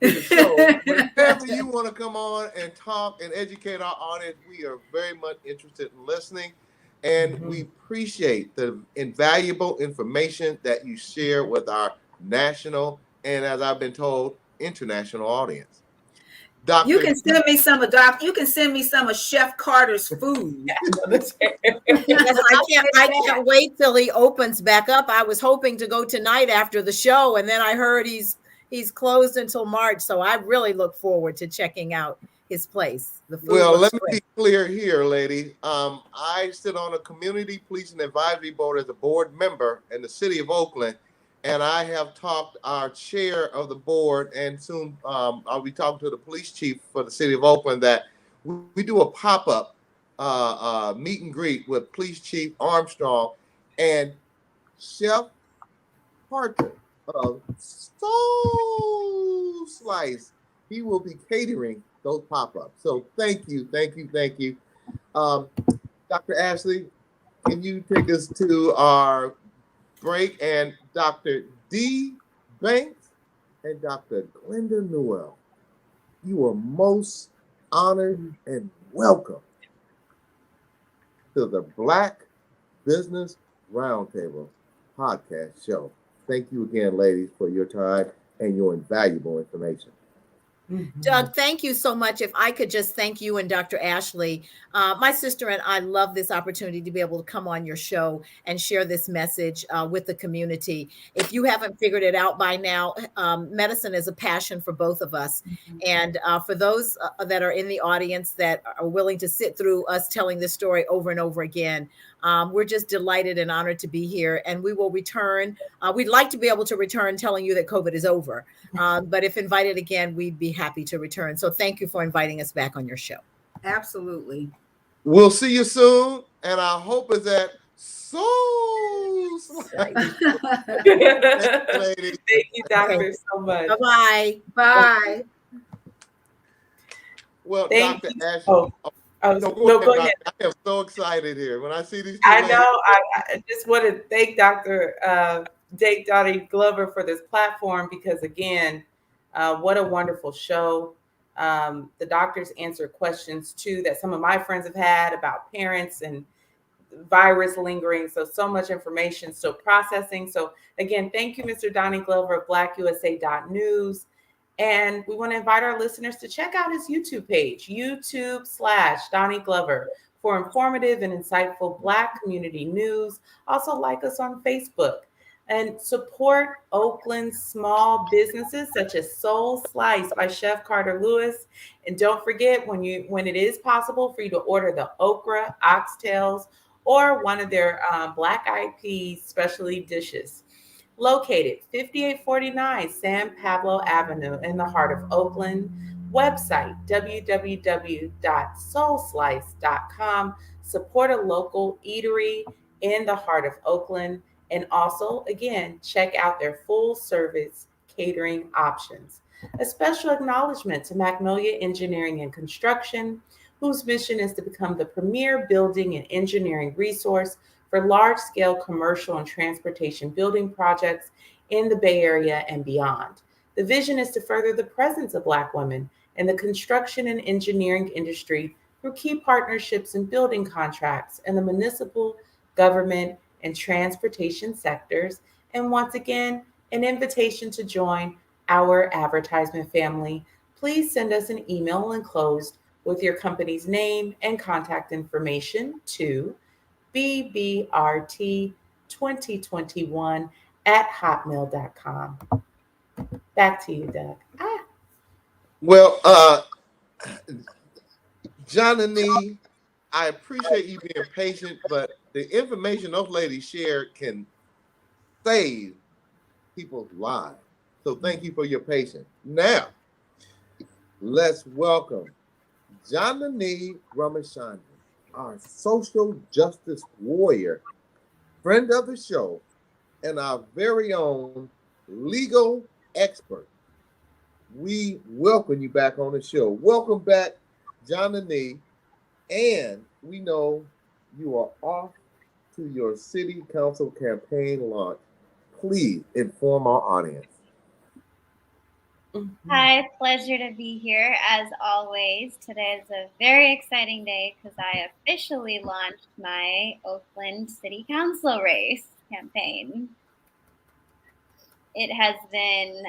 to the show. Whenever you want to come on and talk and educate our audience, we are very much interested in listening. And we appreciate the invaluable information that you share with our national and, as I've been told, international audience. Dr. You can send me some of Chef Carter's food. I can't wait till he opens back up. I was hoping to go tonight after the show, and then I heard he's closed until March. So I really look forward to checking out his place. The food let me be clear here, lady. I sit on a community policing advisory board as a board member in the city of Oakland. And I have talked our chair of the board, and soon I'll be talking to the police chief for the city of Oakland, that we do a pop-up meet and greet with Police Chief Armstrong and Chef Carter of Soul Slice. He will be catering those pop-ups. So thank you. Dr. Ashley, can you take us to our break? And Dr. D. Banks and Dr. Glenda Newell. You are most honored and welcome to the Black Business Roundtable podcast show. Thank you again, ladies, for your time and your invaluable information. Doug, thank you so much. If I could just thank you and Dr. Ashley. My sister and I love this opportunity to be able to come on your show and share this message with the community. If you haven't figured it out by now, medicine is a passion for both of us. And for those that are in the audience that are willing to sit through us telling this story over and over again, we're just delighted and honored to be here. And we will return. We'd like to be able to return telling you that COVID is over. But if invited again, we'd be happy to return. So thank you for inviting us back on your show. Absolutely. We'll see you soon. And our hope is that Thank you, doctor, so much. Bye-bye. Bye. Well, Thank Dr. you. Ashley. Go ahead. I am so excited here when I see these two I ladies. know. I just want to thank Dr. Donnie Glover for this platform because, again, what a wonderful show. The doctors answer questions, too, that some of my friends have had about parents and virus lingering. So much information still processing. So, again, thank you, Mr. Donnie Glover of blackusa.news. And we want to invite our listeners to check out his YouTube page, YouTube/Donnie Glover, for informative and insightful Black community news. Also like us on Facebook and support Oakland's small businesses such as Soul Slice by Chef Carter Lewis. And don't forget when it is possible for you to order the okra, oxtails, or one of their Black Eyed Peas specialty dishes. Located 5849 San Pablo Avenue in the heart of Oakland. Website www.soulslice.com. Support a local eatery in the heart of Oakland. And also, again, check out their full service catering options. A special acknowledgement to Magnolia Engineering and Construction, whose mission is to become the premier building and engineering resource for large-scale commercial and transportation building projects in the Bay Area and beyond. The vision is to further the presence of Black women in the construction and engineering industry through key partnerships and building contracts in the municipal, government, and transportation sectors. And once again, an invitation to join our advertisement family. Please send us an email enclosed with your company's name and contact information to BBRT2021@hotmail.com. Back to you, Doug. Well, John and Nee, I appreciate you being patient, but the information those ladies shared can save people's lives. So thank you for your patience. Now, let's welcome Janani Ramachandran, our social justice warrior, friend of the show, and our very own legal expert. We welcome you back on the show. Welcome back, Janani. And we know you are off to your city council campaign launch. Please inform our audience. Hi, pleasure to be here as always. Today is a very exciting day because I officially launched my Oakland City Council race campaign. It has been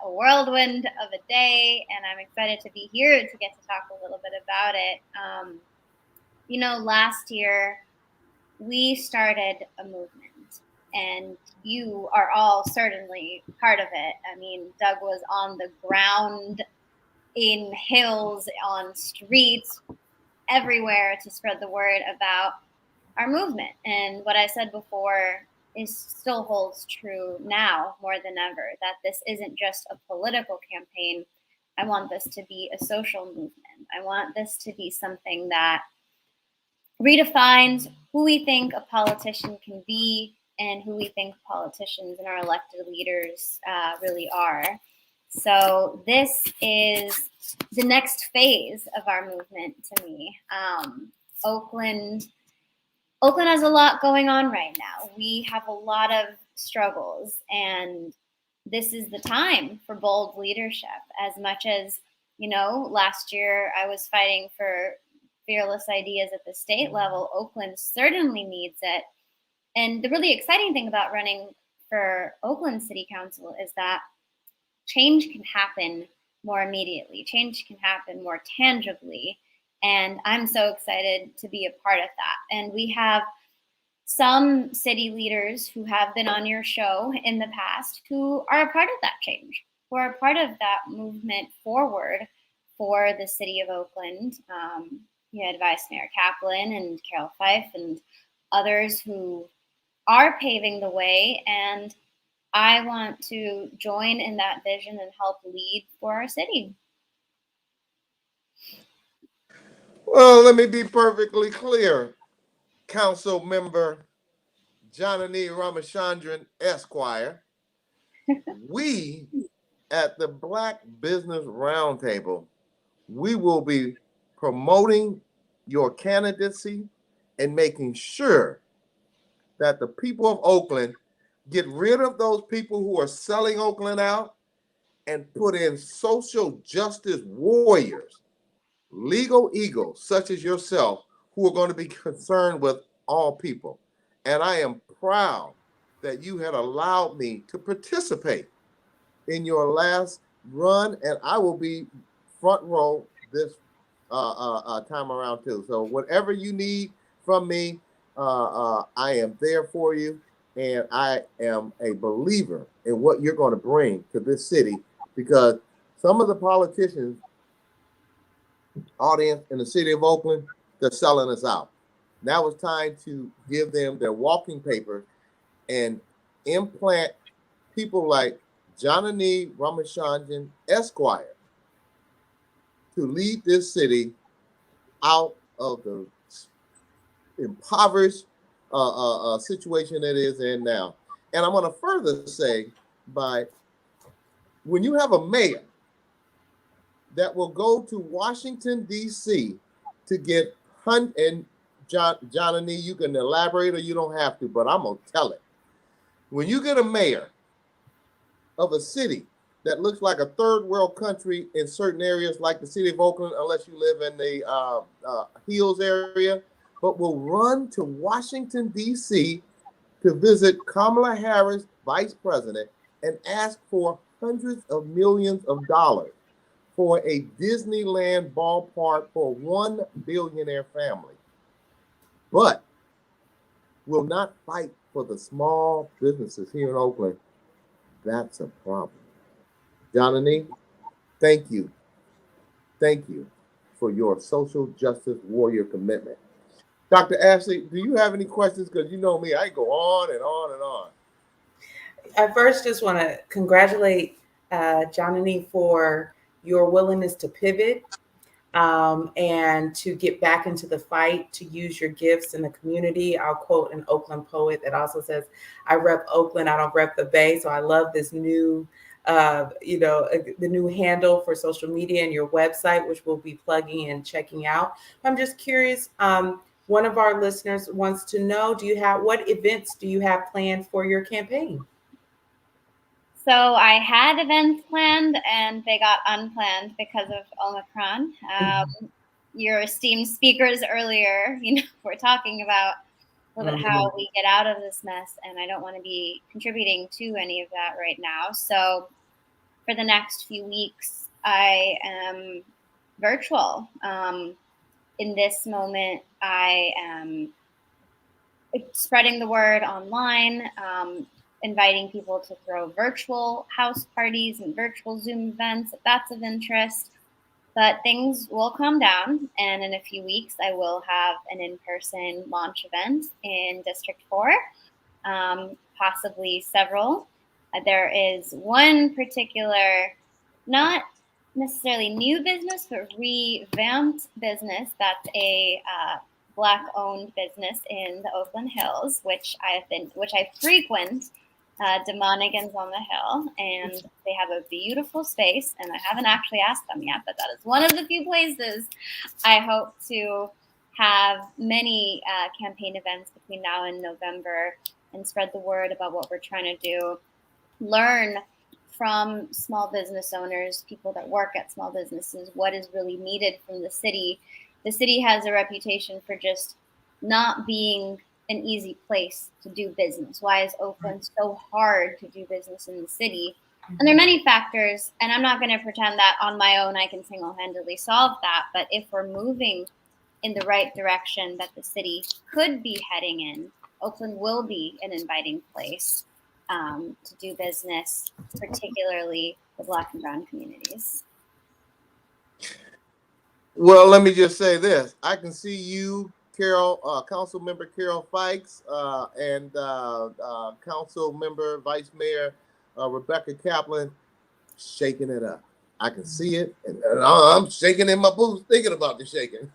a whirlwind of a day, and I'm excited to be here to get to talk a little bit about it. Last year we started a movement, and you are all certainly part of it. I mean, Doug was on the ground, in hills, on streets, everywhere to spread the word about our movement. And what I said before still holds true now more than ever, that this isn't just a political campaign. I want this to be a social movement. I want this to be something that redefines who we think a politician can be and who we think politicians and our elected leaders really are. So this is the next phase of our movement to me. Oakland has a lot going on right now. We have a lot of struggles, and this is the time for bold leadership. As much as, last year I was fighting for fearless ideas at the state level, Oakland certainly needs it. And the really exciting thing about running for Oakland City Council is that change can happen more immediately. Change can happen more tangibly. And I'm so excited to be a part of that. And we have some city leaders who have been on your show in the past who are a part of that change, who are a part of that movement forward for the city of Oakland. You had Vice Mayor Kaplan and Carol Fife and others who are paving the way. And I want to join in that vision and help lead for our city. Well, let me be perfectly clear. Council member Janani Ramachandran Esquire, we at the Black Business Roundtable, we will be promoting your candidacy and making sure that the people of Oakland get rid of those people who are selling Oakland out and put in social justice warriors, legal eagles such as yourself, who are going to be concerned with all people. And I am proud that you had allowed me to participate in your last run, and I will be front row this time around too. So whatever you need from me, I am there for you, and I am a believer in what you're going to bring to this city, because some of the politicians, audience in the city of Oakland, they're selling us out. Now it's time to give them their walking papers and implant people like Janani Ramachandran Esquire to lead this city out of the impoverished situation it is in now. And I'm going to further say, when you have a mayor that will go to Washington, D.C. to get and Janani, you can elaborate or you don't have to, but I'm going to tell it. When you get a mayor of a city that looks like a third world country in certain areas like the city of Oakland, unless you live in the Hills area, but will run to Washington, D.C. to visit Kamala Harris, vice president, and ask for hundreds of millions of dollars for a Disneyland ballpark for one billionaire family, but will not fight for the small businesses here in Oakland. That's a problem. Janani, thank you. Thank you for your social justice warrior commitment. Dr. Ashley, do you have any questions? Because you know me, I go on and on and on. I first just want to congratulate Janani for your willingness to pivot and to get back into the fight, to use your gifts in the community. I'll quote an Oakland poet that also says, I rep Oakland, I don't rep the Bay. So I love this new, the new handle for social media and your website, which we'll be plugging and checking out. I'm just curious, one of our listeners wants to know, what events do you have planned for your campaign? So I had events planned and they got unplanned because of Omicron. Your esteemed speakers earlier, were talking about a little bit how we get out of this mess, and I don't want to be contributing to any of that right now. So for the next few weeks, I am virtual. In this moment, I am spreading the word online, inviting people to throw virtual house parties and virtual Zoom events if that's of interest. But things will calm down, and in a few weeks, I will have an in-person launch event in District 4, possibly several. There is one particular, not necessarily new business, but revamped business that's a Black-owned business in the Oakland Hills, which I frequent. Demonigan's on the Hill, and they have a beautiful space, and I haven't actually asked them yet, but that is one of the few places I hope to have many campaign events between now and November and spread the word about what we're trying to do. Learn from small business owners, people that work at small businesses, what is really needed from the city. The city has a reputation for just not being an easy place to do business. Why is Oakland so hard to do business in the city? And there are many factors, and I'm not going to pretend that on my own I can single-handedly solve that. But if we're moving in the right direction that the city could be heading in, Oakland will be an inviting place to do business, particularly the Black and Brown communities. Well, let me just say this. I can see you, Carol, Council Member Carol Fikes, and Council Member Vice Mayor Rebecca Kaplan shaking it up. I can see it, and I'm shaking in my boots thinking about the shaking.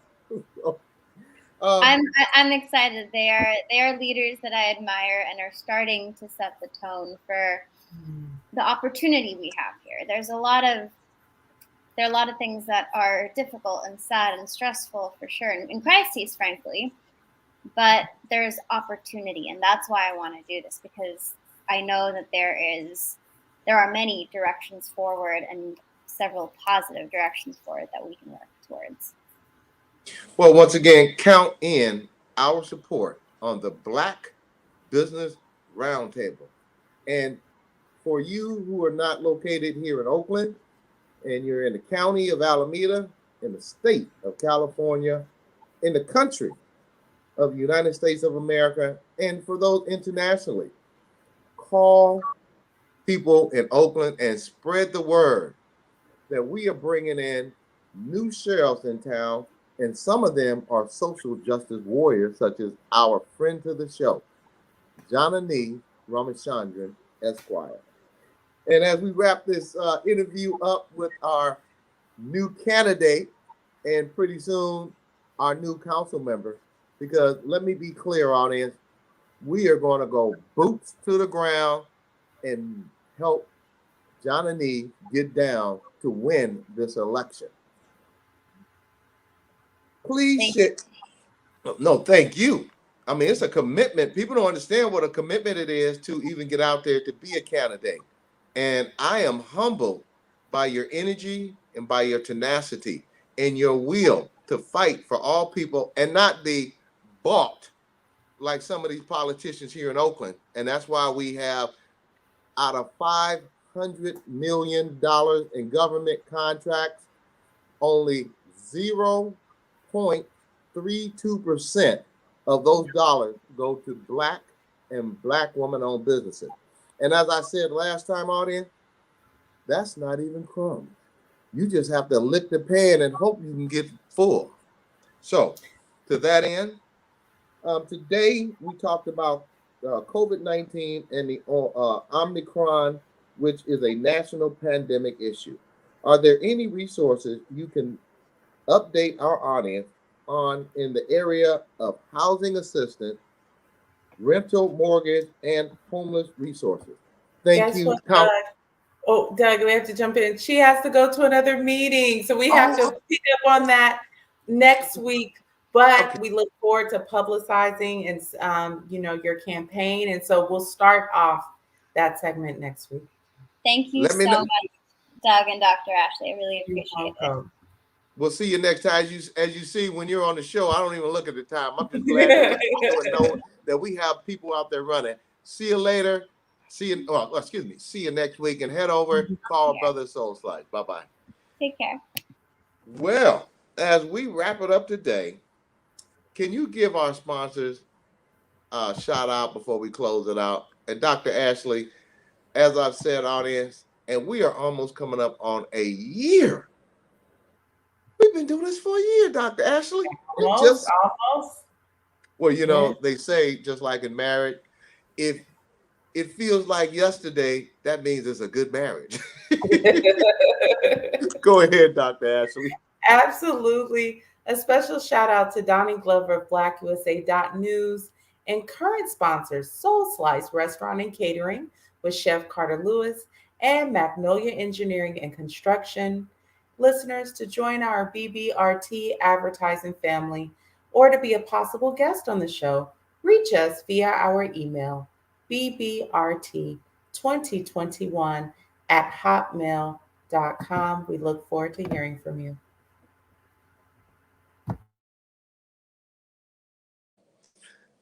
I'm excited. They are leaders that I admire and are starting to set the tone for the opportunity we have here. There are a lot of things that are difficult and sad and stressful for sure, and crises, frankly. But there's opportunity, and that's why I want to do this, because I know that there are many directions forward and several positive directions forward that we can work towards. Well, once again, count in our support on the Black Business Roundtable. And for you who are not located here in Oakland, and you're in the county of Alameda, in the state of California, in the country of the United States of America, and for those internationally, call people in Oakland and spread the word that we are bringing in new sheriffs in town, and some of them are social justice warriors, such as our friend to the show, Janani Ramachandran, Esquire. And as we wrap this interview up with our new candidate, and pretty soon our new council member, because let me be clear, audience, we are going to go boots to the ground and help Janani get down to win this election. Please share. No, thank you. I mean, it's a commitment. People don't understand what a commitment it is to even get out there to be a candidate. And I am humbled by your energy and by your tenacity and your will to fight for all people and not be bought like some of these politicians here in Oakland. And that's why we have, out of $500 million in government contracts, only 0.32% of those dollars go to Black and Black woman-owned businesses. And as I said last time, audience, that's not even crumbs. You just have to lick the pan and hope you can get full. So, to that end, today we talked about COVID-19 and the Omicron, which is a national pandemic issue. Are there any resources you can update our audience on in the area of housing assistance, rental, mortgage, and homeless resources? Thank you. Doug? Oh, Doug, we have to jump in. She has to go to another meeting, so we have to pick up on that next week. But we look forward to publicizing and your campaign, and so we'll start off that segment next week. Thank you so much, Doug and Dr. Ashley. I really appreciate it. We'll see you next time. As you see, when you're on the show, I don't even look at the time. I'm just glad that we know that we have people out there running. See you later. See you next week, and head over, call Brother Soul Slice. Bye-bye. Take care. Well, as we wrap it up today, can you give our sponsors a shout out before we close it out? And Dr. Ashley, as I've said, audience, and we are almost coming up on a year. We've been doing this for a year, Dr. Ashley. Almost. Well, they say, just like in marriage, if it feels like yesterday, that means it's a good marriage. Go ahead, Dr. Ashley. Absolutely. A special shout out to Donnie Glover of BlackUSA.News and current sponsors Soul Slice Restaurant and Catering with Chef Carter Lewis and Magnolia Engineering and Construction. Listeners, to join our BBRT advertising family or to be a possible guest on the show, reach us via our email, BBRT2021 at hotmail.com. We look forward to hearing from you.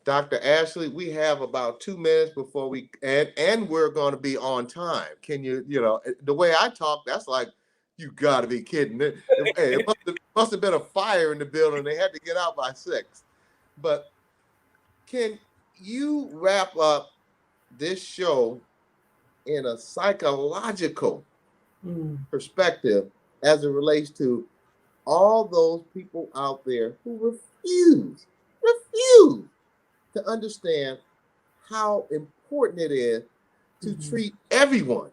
Dr. Ashley, we have about 2 minutes before and we're going to be on time. Can you, the way I talk, that's like, you got to be kidding. It must have been a fire in the building. They had to get out by 6. But can you wrap up this show in a psychological perspective as it relates to all those people out there who refuse to understand how important it is to treat everyone,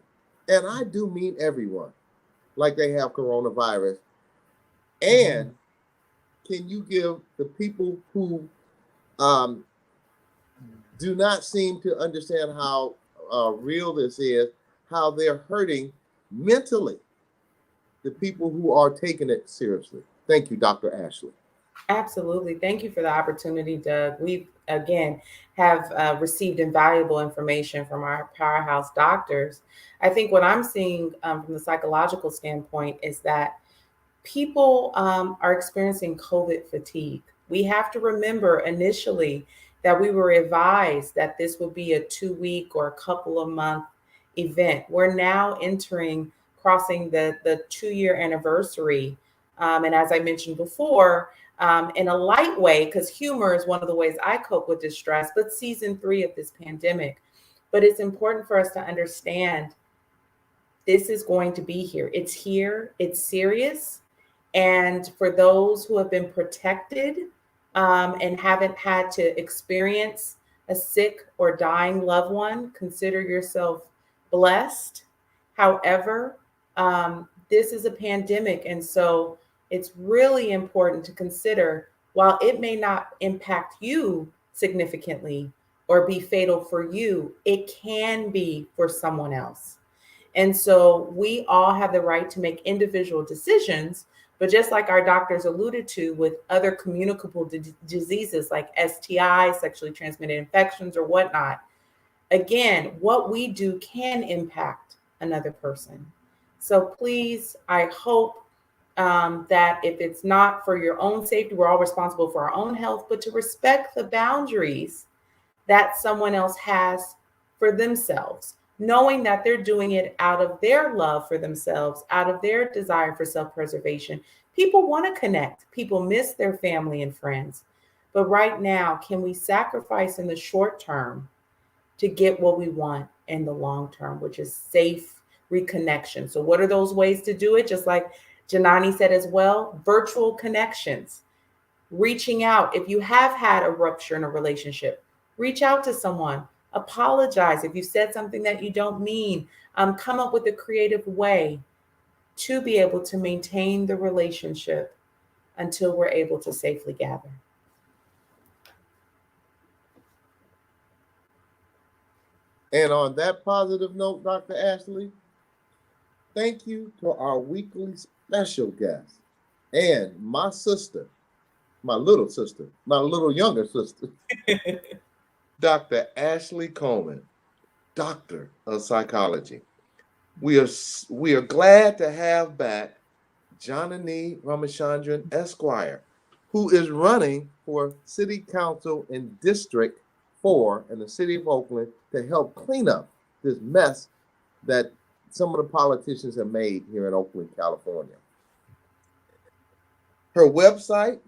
and I do mean everyone, like they have coronavirus? And can you give the people who do not seem to understand how real this is, how they're hurting mentally, the people who are taking it seriously? Thank you, Dr. Ashley. Absolutely. Thank you for the opportunity, Doug. We, again, have received invaluable information from our powerhouse doctors. I think what I'm seeing from the psychological standpoint is that people are experiencing COVID fatigue. We have to remember initially that we were advised that this would be a 2-week or a couple of month event. We're now crossing the 2-year anniversary. And as I mentioned before, in a light way, because humor is one of the ways I cope with distress, but season 3 of this pandemic. But it's important for us to understand this is going to be here. It's here. It's serious. And for those who have been protected and haven't had to experience a sick or dying loved one, consider yourself blessed. However, this is a pandemic. And so it's really important to consider, while it may not impact you significantly or be fatal for you, it can be for someone else. And so we all have the right to make individual decisions, but just like our doctors alluded to with other communicable diseases like STIs, sexually transmitted infections or whatnot, again, what we do can impact another person. So please, I hope that if it's not for your own safety, we're all responsible for our own health, but to respect the boundaries that someone else has for themselves, knowing that they're doing it out of their love for themselves, out of their desire for self-preservation. People want to connect. People miss their family and friends. But right now, can we sacrifice in the short term to get what we want in the long term, which is safe reconnection? So what are those ways to do it? Just like Janani said as well, virtual connections, reaching out. If you have had a rupture in a relationship, reach out to someone, apologize if you said something that you don't mean, come up with a creative way to be able to maintain the relationship until we're able to safely gather. And on that positive note, Dr. Ashley, thank you to our weekly special guest and my sister, my little younger sister, Dr. Ashley Coleman, Doctor of Psychology. We are glad to have back Janani Ramachandran Esquire, who is running for City Council in District 4 in the City of Oakland to help clean up this mess that some of the politicians have made here in Oakland, California. Her website,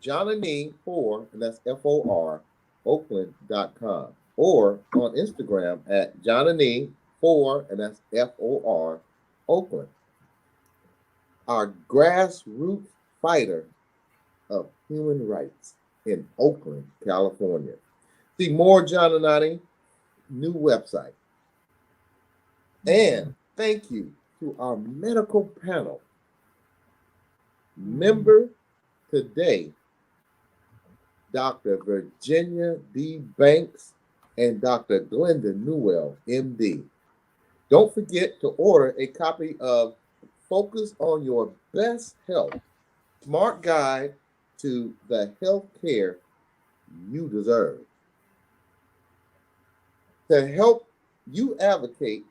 Janani4, and that's FOR, Oakland.com, or on Instagram at Janani4, and that's FOR, Oakland. Our grassroots fighter of human rights in Oakland, California. See more Janani, new website. And thank you to our medical panel. Member today, Dr. Virginia D. Banks and Dr. Glenda Newell, MD. Don't forget to order a copy of Focus on Your Best Health, Smart Guide to the Health Care You Deserve. To help you advocate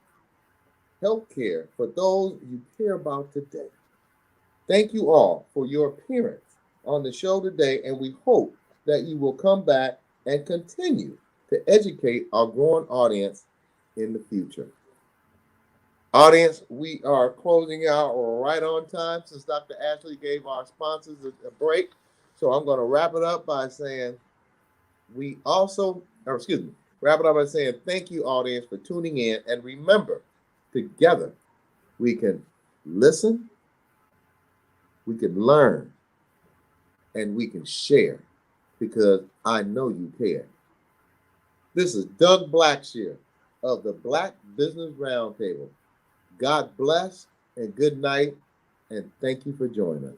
health care for those you care about today. Thank you all for your appearance on the show today, and we hope that you will come back and continue to educate our growing audience in the future. Audience, we are closing out right on time since Dr. Ashley gave our sponsors a break. So I'm going to wrap it up by saying thank you, audience, for tuning in. And remember, together we can listen, we can learn, and we can share, because I know you care. This is Doug Blacksher of the Black Business Roundtable. God bless and good night, and thank you for joining us.